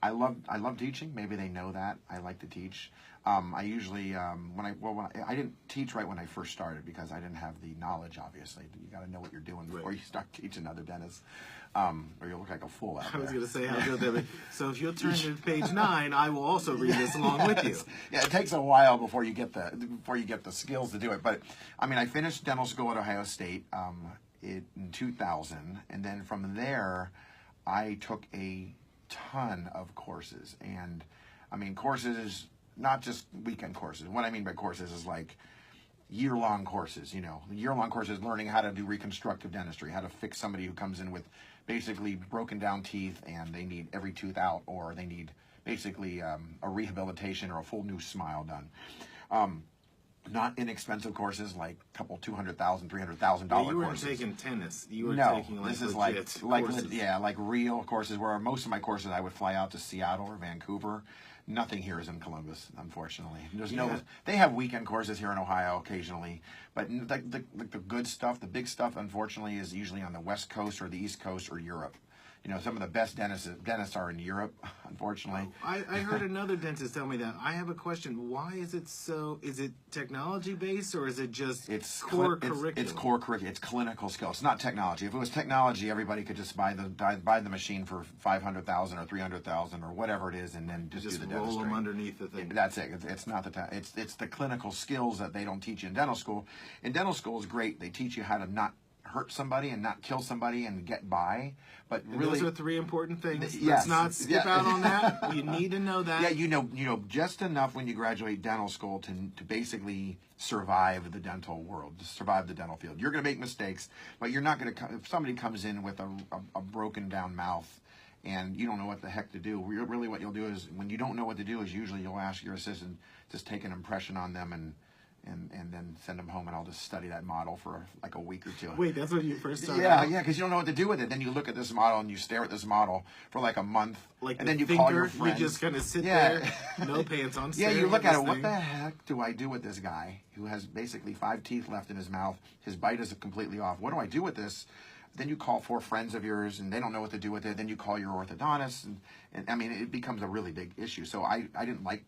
I love teaching. Maybe they know that I like to teach. I usually I didn't teach right when I first started because I didn't have the knowledge. Obviously, you got to know what you're doing before you start teaching other dentists, or you'll look like a fool out I was there. going to say, how good that be. So if you'll turn to page 9, I will also read this along with you. Yeah, it takes a while before you get the skills to do it. But I mean, I finished dental school at Ohio State in 2000, and then from there, I took a ton of courses. And I mean, courses, not just weekend courses. What I mean by courses is like year-long courses. Year-long courses learning how to do reconstructive dentistry, how to fix somebody who comes in with basically broken down teeth and they need every tooth out, or they need basically a rehabilitation or a full new smile done. Not inexpensive courses like a couple $200,000, $300,000 But you weren't courses. taking tennis. You were No, taking, like, this is legit like courses. like real courses. Where most of my courses I would fly out to Seattle or Vancouver. Nothing here is in Columbus, unfortunately. There's Yeah. They have weekend courses here in Ohio occasionally, but the good stuff, the big stuff, unfortunately, is usually on the West Coast or the East Coast or Europe. Some of the best dentists are in Europe, unfortunately. I heard another dentist tell me that. I have a question. Why is it so? Is it technology based or is it just core curriculum? It's core curriculum. It's clinical skill. It's not technology. If it was technology, everybody could just buy the machine for $500,000 or $300,000 or whatever it is, and then just do the roll dentistry. them underneath the thing. That's it. It's not it's the clinical skills that they don't teach you in dental school. In dental school is great. They teach you how to not hurt somebody and not kill somebody and get by. But And really, those are three important things. Yes. Let's not skip out on that. You need to know that. yeah, you know just enough when you graduate dental school to basically survive the dental world, to survive the dental field. You're going to make mistakes, but you're not going to. If somebody comes in with a broken down mouth, and you don't know what the heck to do, really what you'll do is, when you don't know what to do, is usually you'll ask your assistant just take an impression on them and then send them home, and I'll just study that model for like a week or two. Wait, that's when you first started? Yeah, because you don't know what to do with it. Then you look at this model and you stare at this model for like a month, Like and the then you thinker, call your friends. you just kind of sit Yeah. there, no pants on. Yeah, you staring look at this it. What thing. the heck do I do with this guy who has basically 5 teeth left in his mouth? His bite is completely off. What do I do with this? Then you call 4 friends of yours, and they don't know what to do with it. Then you call your orthodontist, and I mean, it becomes a really big issue. So I didn't like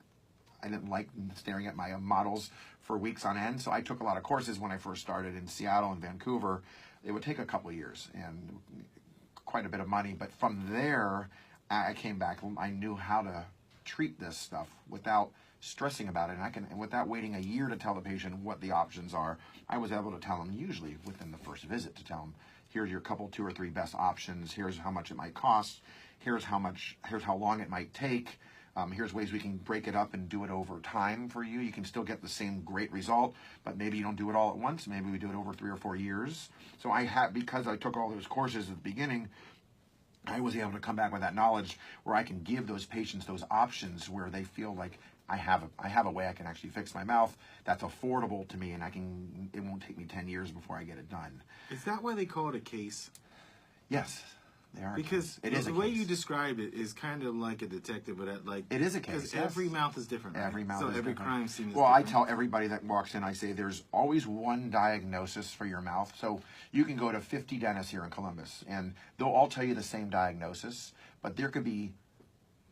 staring at my models for weeks on end. So I took a lot of courses when I first started in Seattle and Vancouver. It would take a couple of years and quite a bit of money. But from there, I came back. I knew how to treat this stuff without stressing about it, and without waiting a year to tell the patient what the options are. I was able to tell them usually within the first visit, to tell them, here's your couple, 2 or 3 best options. Here's how much it might cost. Here's how long it might take. Here's ways we can break it up and do it over time for you. You can still get the same great result, but maybe you don't do it all at once. Maybe we do it over 3 or 4 years. So because I took all those courses at the beginning, I was able to come back with that knowledge where I can give those patients those options where they feel like I have a way I can actually fix my mouth that's affordable to me, and it won't take me 10 years before I get it done. Is that why they call it a case? Yes. They are, because it is the a way case. you described it is kind of like a detective, but it is a case. Because every mouth is different. Right? Every mouth so is every different. crime scene is well, different. I tell everybody that walks in, I say there's always one diagnosis for your mouth. So you can go to 50 dentists here in Columbus, and they'll all tell you the same diagnosis, but there could be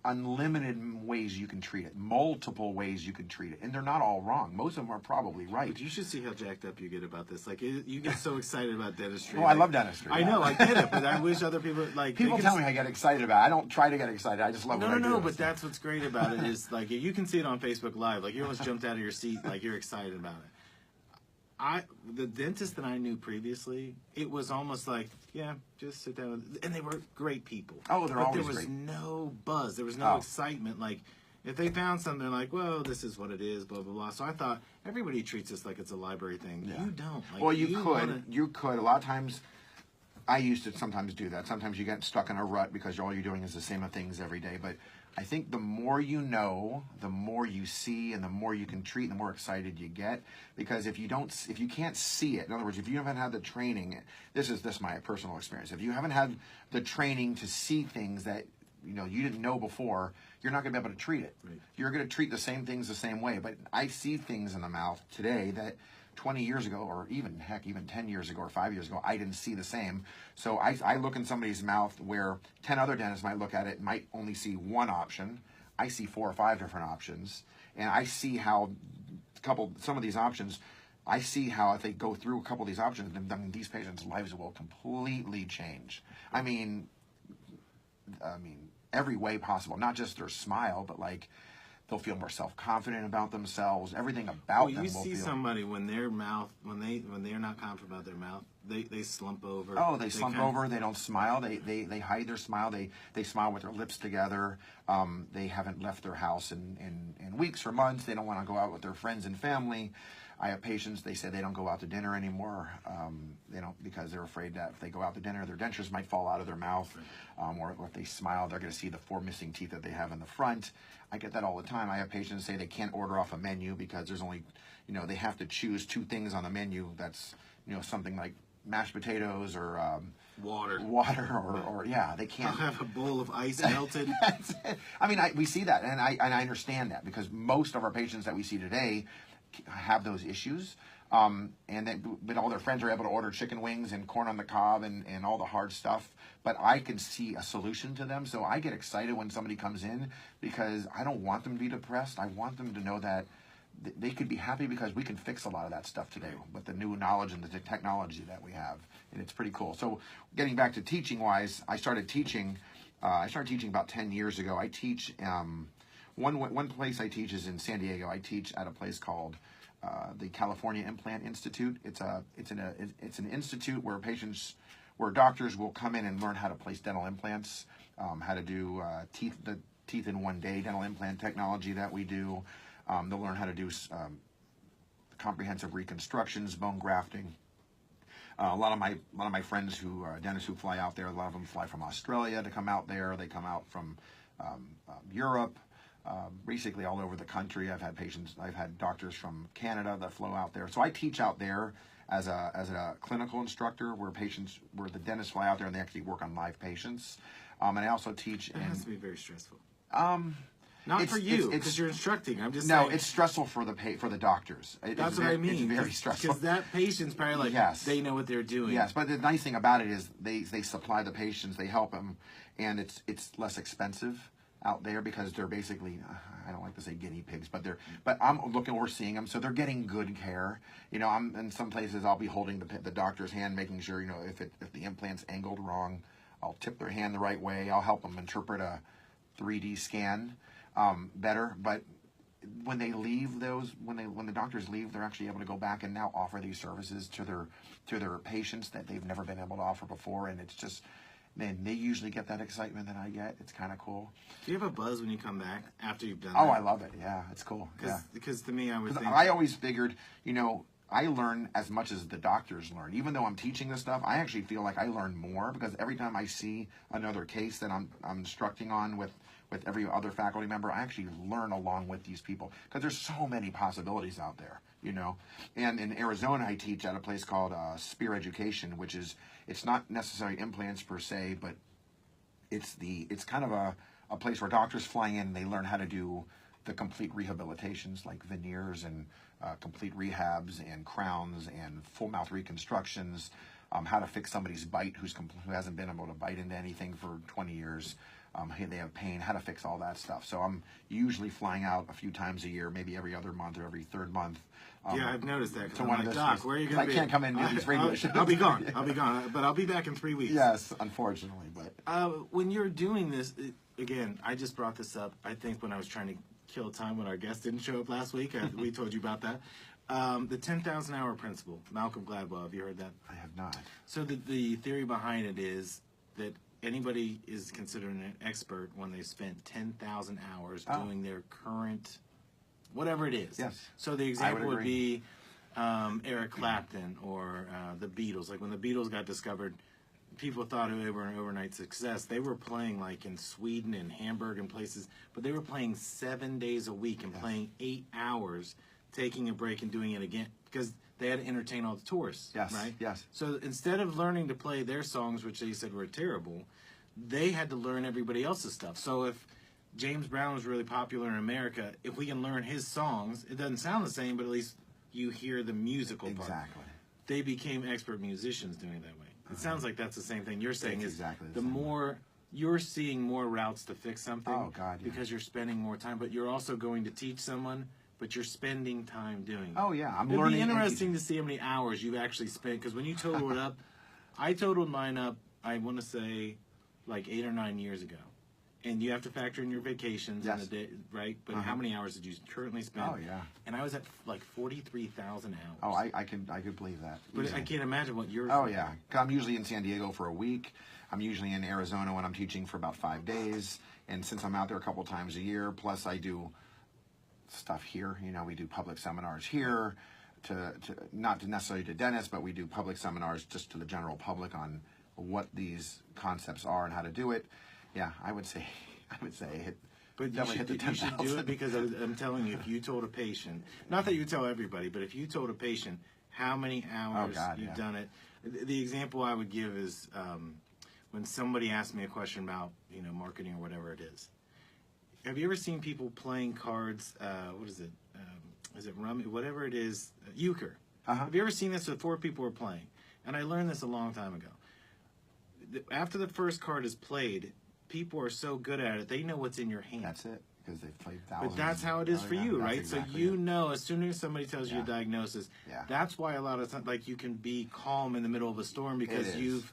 unlimited ways you can treat it, multiple ways you can treat it, and they're not all wrong. Most of them are probably right. But you should see how jacked up you get about this. Like, you get so excited about dentistry. Well, I love dentistry. I know, I get it, but I wish other people like people tell me I get excited about it. I don't try to get excited. I just love what I do. No, but that's what's great about it is like you can see it on Facebook Live. Like you almost jumped out of your seat, like you're excited about it. The dentist that I knew previously, it was almost like, yeah, just sit down, and they were great people. Oh, they're always great. But there was no buzz. There was no excitement. Like, if they found something, they're like, well, this is what it is, blah, blah, blah. So I thought, everybody treats this like it's a library thing. Yeah. You don't. Like, well, you could. A lot of times, I used to sometimes do that. Sometimes you get stuck in a rut because all you're doing is the same things every day. But I think the more you know, the more you see, and the more you can treat, the more excited you get. Because if you can't see it, in other words, if you haven't had the training, this is my personal experience. If you haven't had the training to see things that you didn't know before, you're not going to be able to treat it. Right. You're going to treat the same things the same way. But I see things in the mouth today that 20 years ago, or even 10 years ago or 5 years ago, I didn't see the same. So I look in somebody's mouth where 10 other dentists might look at it and might only see one option. I see 4 or 5 different options, and I see how some of these options, I see how if they go through a couple of these options, then these patients' lives will completely change. I mean, every way possible, not just their smile, but like, they'll feel more self-confident about themselves. Everything about them will feel. You see somebody when their mouth, when they're not confident about their mouth, they slump over. Oh, they slump over. They don't smile. They hide their smile. They smile with their lips together. They haven't left their house in weeks or months. They don't want to go out with their friends and family. I have patients, they say they don't go out to dinner anymore. They don't, because they're afraid that if they go out to dinner, their dentures might fall out of their mouth. Or if they smile, they're going to see the 4 missing teeth that they have in the front. I get that all the time. I have patients say they can't order off a menu because there's only, they have to choose 2 things on the menu. That's, something like mashed potatoes or water, or they can't. I'll have a bowl of ice melted. I mean, we see that, and I understand that, because most of our patients that we see today have those issues, but all their friends are able to order chicken wings and corn on the cob and all the hard stuff. But I can see a solution to them, so I get excited when somebody comes in, because I don't want them to be depressed. I want them to know that they could be happy, because we can fix a lot of that stuff today with the new knowledge and the technology that we have, and it's pretty cool. So getting back to teaching wise, I started teaching about 10 years ago. I teach one place I teach is in San Diego. I teach at a place called the California Implant Institute. It's an institute where doctors will come in and learn how to place dental implants, how to do the teeth in 1 day dental implant technology that we do. They'll learn how to do comprehensive reconstructions, bone grafting. A lot of my friends who dentists who fly out there, a lot of them fly from Australia to come out there. They come out from Europe, basically all over the country. I've had doctors from Canada that flow out there. So I teach out there as a clinical instructor, where the dentists fly out there and they actually work on live patients. And I also teach. That has to be very stressful. Not for you, because you're instructing. I'm just no. saying. It's stressful for the doctors. That's what I mean. It's very stressful because that patient's probably like, yes, they know what they're doing. Yes, but the nice thing about it is they supply the patients, they help them, and it's less expensive out there because they're basically, I don't like to say guinea pigs, but I'm overseeing them, so they're getting good care. You know, I'm in some places I'll be holding the doctor's hand, making sure, you know, if the implant's angled wrong, I'll tip their hand the right way. I'll help them interpret a 3D scan better. But when they leave when the doctors leave, they're actually able to go back and now offer these services to their patients that they've never been able to offer before, and it's just. Man, they usually get that excitement that I get. It's kind of cool. Do you have a buzz when you come back after you've done Oh, that? I love it. Yeah, it's cool. Because to me, I would think... I always figured, you know, I learn as much as the doctors learn. Even though I'm teaching this stuff, I actually feel like I learn more because every time I see another case that I'm instructing on with every other faculty member, I actually learn along with these people because there's so many possibilities out there, you know. And in Arizona, I teach at a place called Spear Education, which is, it's not necessarily implants per se, but it's kind of a place where doctors fly in and they learn how to do the complete rehabilitations like veneers and complete rehabs and crowns and full mouth reconstructions, how to fix somebody's bite who hasn't been able to bite into anything for 20 years. They have pain, how to fix all that stuff. So I'm usually flying out a few times a year, maybe every other month or every third month. Yeah, I've noticed that. To one of Doc, where are you going to be? I can't come in and do these radio shows. I'll be gone. But I'll be back in 3 weeks. Yes, unfortunately. But when you're doing this, again, I just brought this up, I think, when I was trying to kill time when our guest didn't show up last week. We told you about that. The 10,000 hour principle, Malcolm Gladwell. Have you heard that? I have not. So the theory behind it is that anybody is considered an expert when they spent 10,000 hours doing their current, whatever it is. Yes. So the example would be Eric Clapton or the Beatles. Like when the Beatles got discovered, people thought they were an overnight success. They were playing like in Sweden and Hamburg and places, but they were playing 7 days a week and playing 8 hours, taking a break and doing it again because they had to entertain all the tourists. Yes. Right? Yes. So instead of learning to play their songs, which they said were terrible, they had to learn everybody else's stuff. So if James Brown was really popular in America, if we can learn his songs, it doesn't sound the same, but at least you hear the musical part. Exactly. They became expert musicians doing it that way. It sounds like that's the same thing you're saying. It's is exactly the the same. more you're seeing more routes to fix something. Oh, God, yeah. Because you're spending more time, but you're also going to teach someone, but you're spending time doing it. Oh, yeah. I'm It'd learning. It'd be interesting to see how many hours you've actually spent, because when you total it up, I totaled mine up, I want to say, like 8 or 9 years ago. And you have to factor in your vacations Yes. and the day, right? But how many hours did you currently spend? Oh, yeah. And I was at like 43,000 hours. Oh, I could believe that. But easily. I can't imagine what you're... Oh, yeah. 'Cause I'm usually in San Diego for a week. I'm usually in Arizona when I'm teaching for about 5 days. And since I'm out there a couple times a year, plus I do stuff here. You know, we do public seminars here, not necessarily to dentists, but we do public seminars just to the general public on what these concepts are and how to do it. Yeah, I would say hit. But you should do it because I'm telling you, if you told a patient, not that you tell everybody, but if you told a patient how many hours you've done it, the example I would give is when somebody asks me a question about, you know, marketing or whatever it is. Have you ever seen people playing cards? What is it? Is it rummy? Whatever it is, euchre. Have you ever seen this with 4 people are playing? And I learned this a long time ago. After the first card is played, people are so good at it, they know what's in your hand. That's it, because they've played thousands. But that's how it is for you, right? Exactly so you know, as soon as somebody tells you a diagnosis, that's why a lot of times, like, you can be calm in the middle of a storm because you've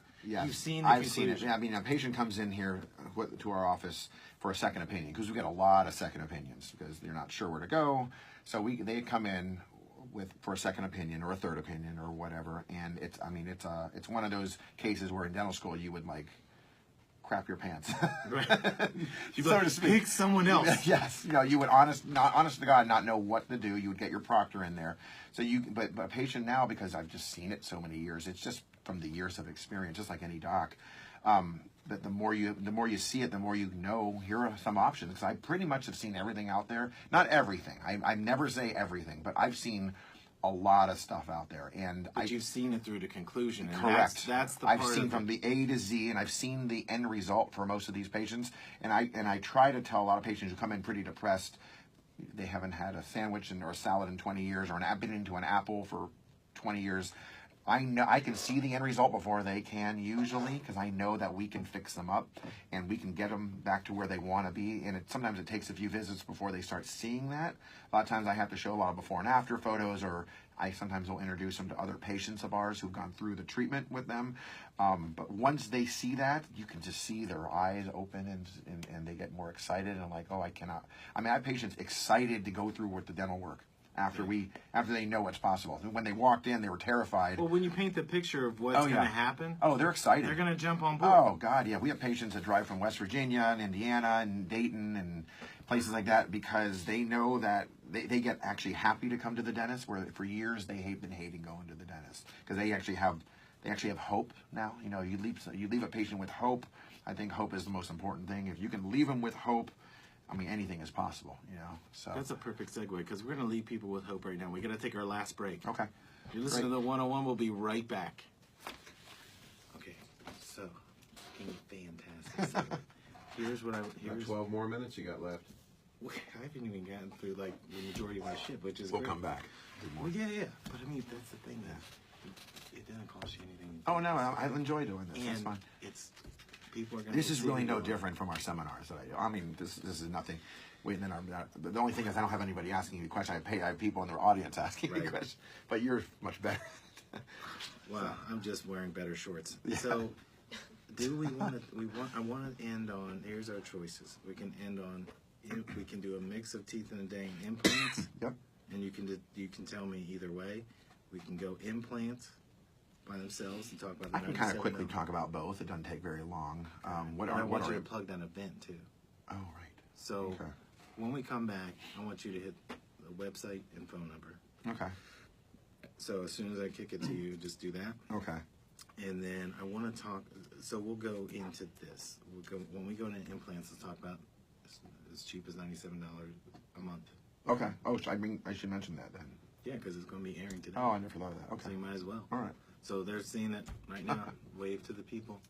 seen the I've seen it. I mean, a patient comes in here to our office for a second opinion because we get a lot of second opinions because they're not sure where to go. So they come in for a second opinion or a third opinion or whatever. And it's one of those cases where in dental school you would like crap your pants, Right. so to speak. Pick someone else. Yes, you would honest to God not know what to do. You would get your proctor in there. So but a patient now, because I've just seen it so many years, it's just from the years of experience, just like any doc. That the more you see it, the more you know. Here are some options. Because I pretty much have seen everything out there. Not everything. I never say everything, but I've seen a lot of stuff out there, and You've seen it through to conclusion. And correct. That's the I've part seen of from the A to Z, and I've seen the end result for most of these patients. And I try to tell a lot of patients who come in pretty depressed, they haven't had a sandwich or a salad in 20 years, or been into an apple for 20 years. I know I can see the end result before they can usually, because I know that we can fix them up and we can get them back to where they want to be. And sometimes it takes a few visits before they start seeing that. A lot of times I have to show a lot of before and after photos, or I sometimes will introduce them to other patients of ours who've gone through the treatment with them. But once they see that, you can just see their eyes open and they get more excited and like, oh, I cannot. I mean, I have patients excited to go through with the dental work. After they know what's possible. When they walked in, they were terrified. Well, when you paint the picture of what's going to happen, they're excited. They're going to jump on board. Oh God, yeah. We have patients that drive from West Virginia and Indiana and Dayton and places like that because they know that they get actually happy to come to the dentist. Where for years they have been hating going to the dentist because they actually have hope now. You leave a patient with hope. I think hope is the most important thing. If you can leave them with hope, I mean, anything is possible, So that's a perfect segue because we're going to leave people with hope right now. We're going to take our last break. Okay. You're listening to the 101. We'll be right back. Okay, so fantastic. So, here's what About 12 more minutes you got left. I haven't even gotten through like the majority of my shit, which is We'll great. come back. Well, yeah. But I mean, that's the thing that it doesn't cost you anything. Oh no, I enjoy doing this. That's And fun. people are going. This is really no different from our seminars that I do. I mean, this is nothing. The only thing is I don't have anybody asking you questions. I have people in the audience asking me questions. But you're much better. Well, I'm just wearing better shorts. Yeah. So, I want to end on. Here's our choices. We can end on. We can do a mix of teeth and a day and implants. Yep. And you can tell me either way. We can go implants by themselves and talk about. I can kind of quickly talk about both. It doesn't take very long. I want you to plug that event too. Oh right. So when we come back, I want you to hit the website and phone number. Okay. So as soon as I kick it to you, just do that. Okay. And then I want to talk. So we'll go into this. When we go into implants. Let's talk about as cheap as $97 a month. Okay. Oh, I should mention that then. Yeah, because it's going to be airing today. Oh, I never thought of that. Okay. So you might as well. All right. So they're seeing it right now. Wave to the people.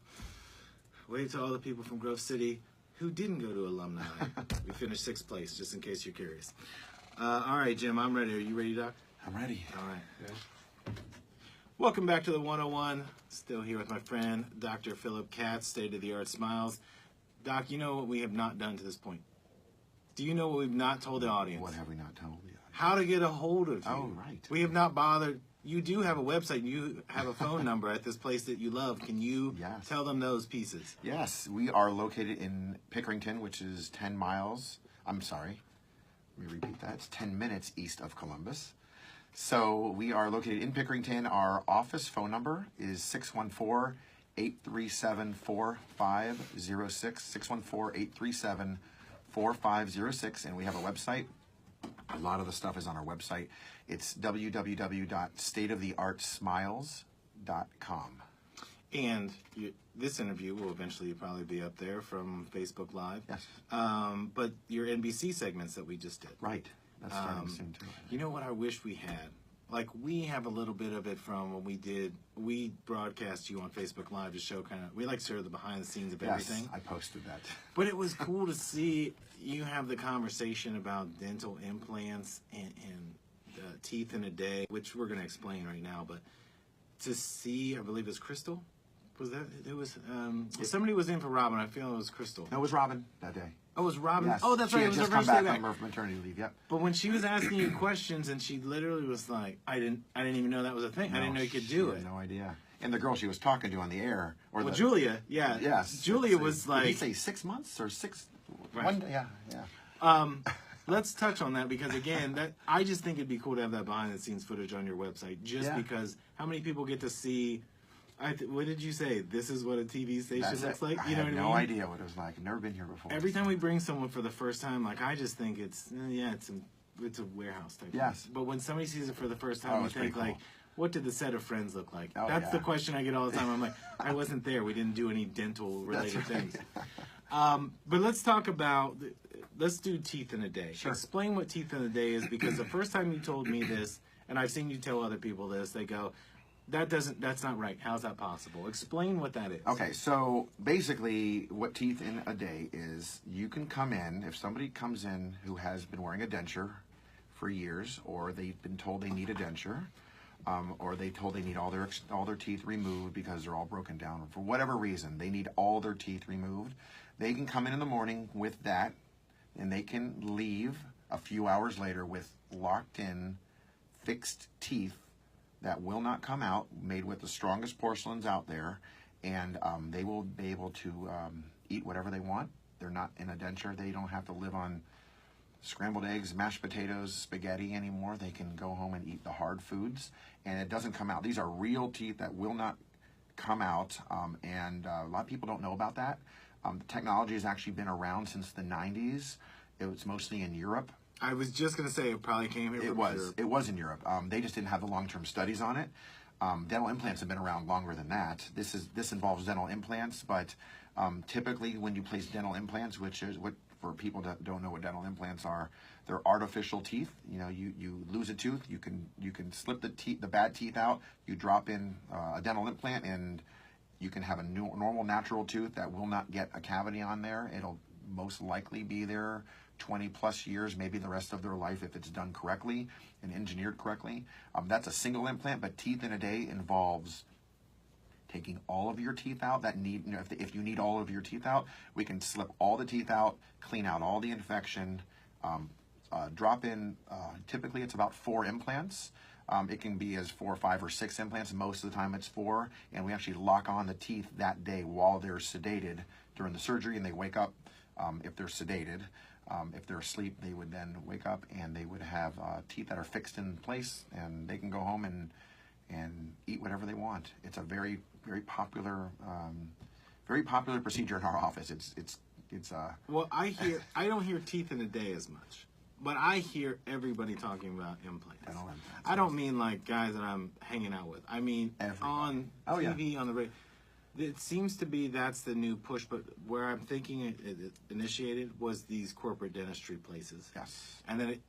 Wave to all the people from Grove City who didn't go to alumni. We finished 6th place, just in case you're curious. All right, Jim, I'm ready. Are you ready, Doc? I'm ready. All right. Okay. Welcome back to the 101. Still here with my friend, Dr. Phillip Katz, State of the Art Smiles. Doc, you know what we have not done to this point? Do you know what we've not told the audience? What have we not told you? How to get a hold of you. Oh, right. We have not bothered. You do have a website. You have a phone number at this place that you love. Can you tell them those pieces? Yes. We are located in Pickerington, which is 10 miles. I'm sorry. Let me repeat that. It's 10 minutes east of Columbus. So we are located in Pickerington. Our office phone number is 614-837-4506. 614-837-4506. And we have a website. A lot of the stuff is on our website. It's www.stateoftheartsmiles.com. And this interview will eventually probably be up there from Facebook Live. Yes. But your NBC segments that we just did. Right. That's starting soon, too. You know what I wish we had? Like, we have a little bit of it from when we broadcast you on Facebook Live to show we like sort of the behind the scenes of everything. Yes, I posted that. But it was cool to see you have the conversation about dental implants and teeth in a day, which we're going to explain right now. But to see, I believe it's Crystal. Was that? It was, somebody was in for Robin. I feel it was Crystal. No, it was Robin that day. Oh, it was Robin? Yes. Oh, that's right. It was She had her just come first day back from maternity leave, yep. But when she was asking you questions and she literally was like, I didn't even know that was a thing. I didn't know you could do it. No idea. And the girl she was talking to on the air. Julia, yeah. Yes. Julia was like... Did he say 6 months or 6? Right. One day, yeah. let's touch on that because again, that I just think it'd be cool to have that behind the scenes footage on your website, just because how many people get to see. What did you say? This is what a TV station looks like. I You know had what I no mean? idea what it was like. I've never been here before. Every time we bring someone for the first time, like I just think it's a warehouse type. Yes. Place. But when somebody sees it for the first time, you it's pretty think like, cool. what did the set of Friends look like? Oh, That's yeah. the question I get all the time. I'm like, I wasn't there. We didn't do any dental related things. But let's talk about. Let's do teeth in a day. Sure. Explain what teeth in a day is because the first time you told me this, and I've seen you tell other people this, they go, that's not right. How's that possible? Explain what that is. Okay, so basically what teeth in a day is, you can come in, if somebody comes in who has been wearing a denture for years, or they've been told they need a denture, or they told they need all their teeth removed because they're all broken down, or for whatever reason, they need all their teeth removed, they can come in the morning with that, and they can leave a few hours later with locked in, fixed teeth that will not come out, made with the strongest porcelains out there, and they will be able to eat whatever they want. They're not in a denture. They don't have to live on scrambled eggs, mashed potatoes, spaghetti anymore. They can go home and eat the hard foods, and it doesn't come out. These are real teeth that will not come out, and a lot of people don't know about that. The technology has actually been around since the 90s. It was mostly in Europe. I was just going to say it probably came here from Europe. It was in Europe. They just didn't have the long-term studies on it. Dental implants have been around longer than that. This involves dental implants, but typically when you place dental implants, which is what for people that don't know what dental implants are, they're artificial teeth. You know, you lose a tooth, you can slip the bad teeth out. You drop in a dental implant, and you can have a normal natural tooth that will not get a cavity on there. It'll most likely be there 20 plus years, maybe the rest of their life if it's done correctly and engineered correctly. That's a single implant, but teeth in a day involves taking all of your teeth out that need, if you need all of your teeth out, we can slip all the teeth out, clean out all the infection, drop in, typically it's about 4 implants. It can be as 4, 5, or 6 implants. Most of the time it's 4, and we actually lock on the teeth that day while they're sedated during the surgery, and they wake up if they're sedated. If they're asleep, they would then wake up and they would have teeth that are fixed in place, and they can go home and eat whatever they want. It's a very, very popular procedure in our office. Well, I don't hear teeth in a day as much, but I hear everybody talking about implants. Dental implants. I don't mean like guys that I'm hanging out with. I mean Everybody. on TV, on the radio. It seems to be that's the new push, but where I'm thinking it initiated was these corporate dentistry places. Yes. And then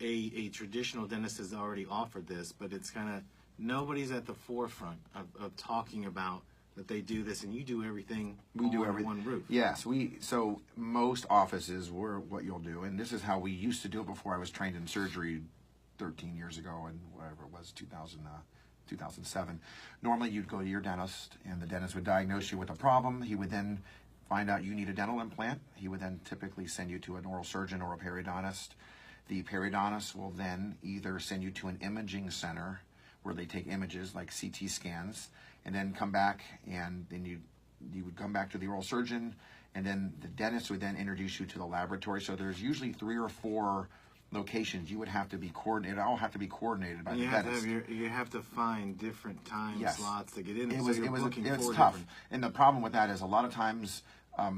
a traditional dentist has already offered this, but it's kind of nobody's at the forefront of talking about that they do this, and you do everything. We do under everything. one roof. Yes, so most offices were what you'll do, and this is how we used to do it before I was trained in surgery 13 years ago, and whatever it was, 2007. Normally you'd go to your dentist, and the dentist would diagnose you with a problem. He would then find out you need a dental implant. He would then typically send you to an oral surgeon or a periodontist. The periodontist will then either send you to an imaging center where they take images like CT scans, and then come back, and then you would come back to the oral surgeon, and then the dentist would then introduce you to the laboratory. So there's usually 3 or 4 locations you would have to be coordinated. All have to be be by the dentist. You have to find different time slots to get in. It's tough. And the problem with that is a lot of times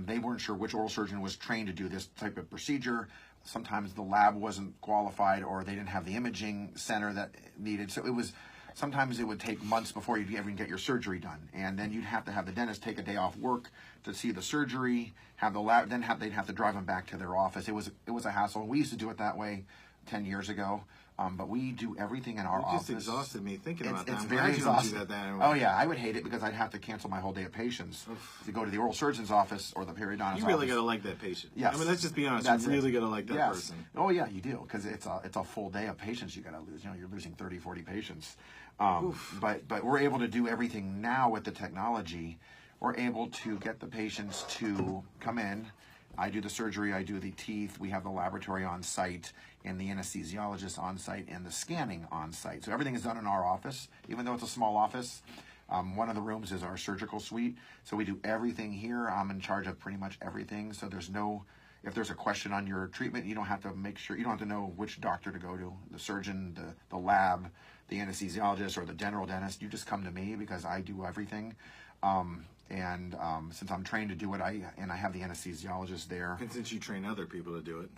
they weren't sure which oral surgeon was trained to do this type of procedure. Sometimes the lab wasn't qualified, or they didn't have the imaging center that needed. So sometimes it would take months before you'd even get your surgery done. And then you'd have to have the dentist take a day off work to see the surgery, have the lab, then they'd have to drive them back to their office. It was a hassle. We used to do it that way 10 years ago. But we do everything in our office. It just exhausted me thinking about that. It's I'm very glad you don't exhausting. do that anymore. Oh yeah, I would hate it because I'd have to cancel my whole day of patients to go to the oral surgeon's office or the periodontist's You really office. got to like that patient. Yes. I mean, let's just be honest. That's You really it. got to like that Yes. person. Oh yeah, you do, because it's a full day of patients you got to lose. You know, you're losing 30, 40 patients. But we're able to do everything now with the technology. We're able to get the patients to come in. I do the surgery, I do the teeth, we have the laboratory on site, and the anesthesiologist on site, and the scanning on site. So everything is done in our office, even though it's a small office. One of the rooms is our surgical suite, so we do everything here. I'm in charge of pretty much everything, so if there's a question on your treatment, you don't have to know which doctor to go to, the surgeon, the lab, the anesthesiologist, or the general dentist. You just come to me because I do everything. Since I'm trained to do it, I have the anesthesiologist there. And since you train other people to do it.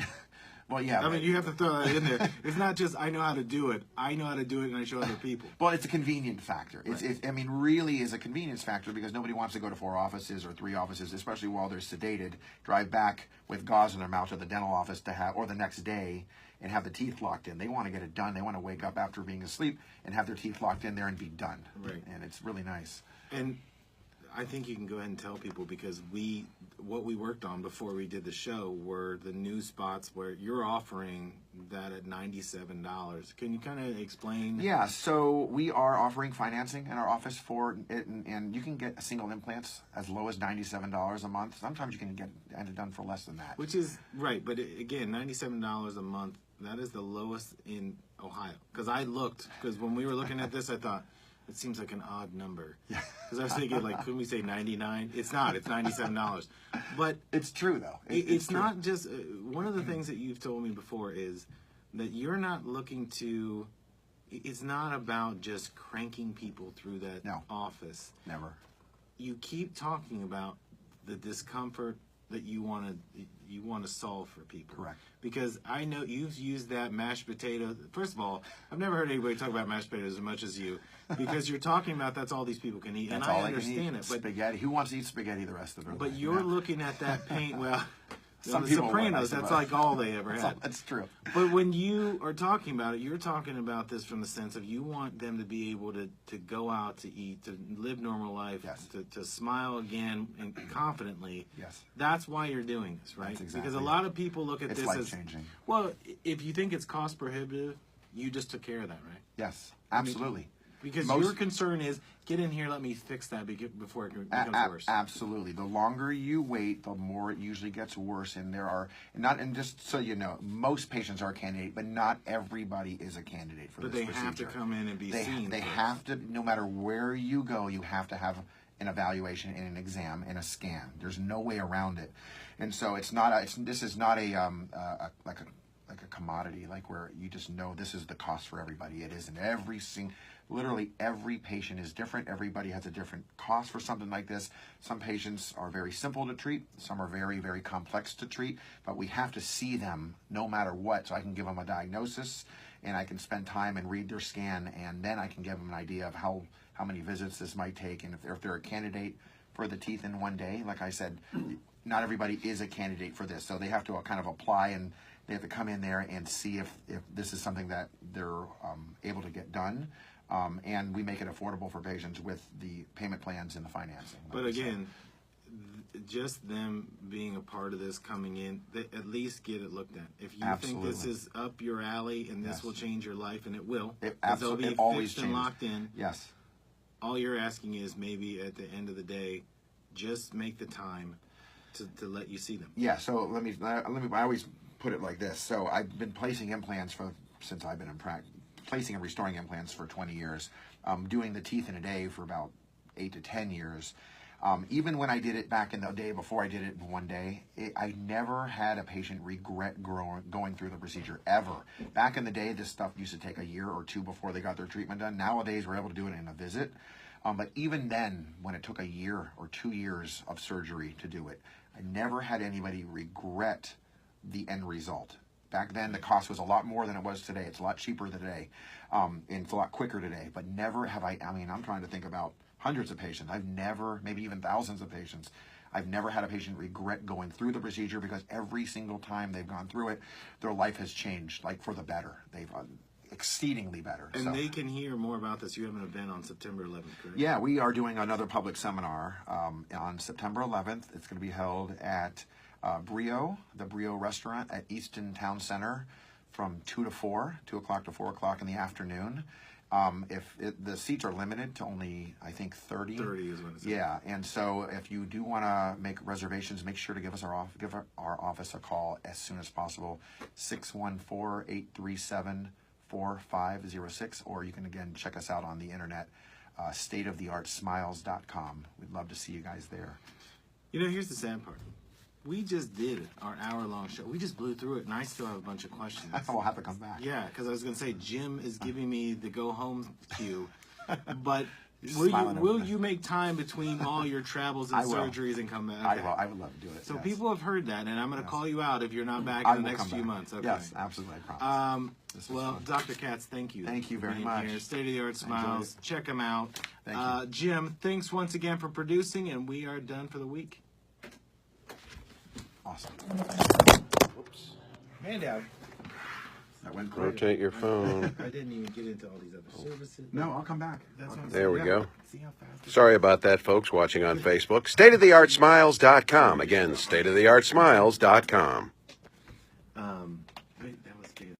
Well, yeah. I mean, you have to throw that in there. It's not just I know how to do it. I know how to do it, and I show other people. Well, it's a convenient factor. Right. I mean, really is a convenience factor because nobody wants to go to 4 offices or 3 offices, especially while they're sedated, drive back with gauze in their mouth to the dental office or the next day and have the teeth locked in. They want to get it done. They want to wake up after being asleep and have their teeth locked in there and be done. Right. And it's really nice. And I think you can go ahead and tell people because what we worked on before we did the show were the new spots where you're offering that at $97. Can you kind of explain? Yeah, so we are offering financing in our office for it, and you can get single implants as low as $97 a month. Sometimes you can get it done for less than that. Which is right, but again, $97 a month, that is the lowest in Ohio. Because when we were looking at this, I thought, it seems like an odd number. Because I was thinking, couldn't we say 99? It's not. It's $97. But it's true, though. It's not just... one of the things that you've told me before is that you're not looking to... It's not about just cranking people through that office. Never. You keep talking about the discomfort that you want to solve for people. Correct. Because I know you've used that mashed potato. First of all, I've never heard anybody talk about mashed potatoes as much as you, because you're talking about that's all these people can eat, and I understand it. But spaghetti. Who wants to eat spaghetti the rest of their life? But you're looking at that pain. Well, Some the people Sopranos, would, that's like all they ever had. That's true. But when you are talking about it, you're talking about this from the sense of you want them to be able to go out to eat, to live normal life, Yes. to smile again and confidently. Yes. That's why you're doing this, right? That's exactly because a lot of people look at It's this as life-changing. well. If you think it's cost prohibitive, you just took care of that, right? Yes, absolutely. Because your concern is, get in here, let me fix that before it becomes worse. Absolutely. The longer you wait, the more it usually gets worse. And and just so you know, most patients are a candidate, but not everybody is a candidate for this procedure. But they have to come in and be seen. They have to, no matter where you go, you have to have an evaluation and an exam and a scan. There's no way around it. And so this is not like a commodity, like where you just know this is the cost for everybody. It isn't. Literally every patient is different. Everybody has a different cost for something like this. Some patients are very simple to treat. Some are very, very complex to treat. But we have to see them no matter what, so I can give them a diagnosis, and I can spend time and read their scan, and then I can give them an idea of how many visits this might take, and if they're a candidate for the teeth in one day. Like I said, not everybody is a candidate for this, so they have to kind of apply, and they have to come in there and see if this is something that they're able to get done. And we make it affordable for patients with the payment plans and the financing. But again, just them being a part of this, coming in, they at least get it looked at. If you think this is up your alley and this will change your life, and it will, it always fixed and locked in. Yes. All you're asking is maybe at the end of the day, just make the time to let you see them. Yeah. So let me. I always put it like this. So I've been placing implants since I've been in practice. Placing and restoring implants for 20 years, doing the teeth in a day for about 8 to 10 years. Even when I did it back in the day before I did it in one day, I never had a patient regret going through the procedure, ever. Back in the day, this stuff used to take a year or two before they got their treatment done. Nowadays, we're able to do it in a visit. But even then, when it took a year or 2 years of surgery to do it, I never had anybody regret the end result. Back then, the cost was a lot more than it was today. It's a lot cheaper today, and it's a lot quicker today. But never have I'm trying to think about hundreds of patients. I've never, maybe even thousands of patients, I've never had a patient regret going through the procedure, because every single time they've gone through it, their life has changed, like for the better. They've exceedingly better. And they can hear more about this. You have an event on September 11th, correct? Yeah, we are doing another public seminar on September 11th. It's going to be held at the Brio restaurant at Easton Town Center from 2 o'clock to 4 o'clock in the afternoon. The seats are limited to only, I think, 30. 30 is what it says. Yeah, and so if you do want to make reservations, make sure to give our office a call as soon as possible, 614-837-4506, or you can, again, check us out on the internet, stateoftheartsmiles.com. We'd love to see you guys there. You know, here's the sad part. we just did our hour-long show. We just blew through it, and I still have a bunch of questions. We'll have to come back. Yeah, because I was going to say, Jim is giving me the go-home cue. But Smiling will over there. you make time between all your travels and I will. surgeries and come back? I Okay. will. I would love to do it. So yes. people have heard that, and I'm going to call you out if you're not back I in the will next come few back. months. Okay. Yes, absolutely. I promise. This was Well, fun. Dr. Katz, thank you. Thank you for very being much. Here. State of the Art Smiles. it. Check them out. Thank you. Jim, thanks once again for producing, and we are done for the week. Awesome. Whoops. Handout. That went great. Rotate your phone. I didn't even get into all these other services. No, I'll come back. That's what I'm There saying. we Yeah. go. See how fast. Sorry about that, folks watching on Facebook. StateOfTheArtSmiles.com. Again, StateOfTheArtSmiles.com.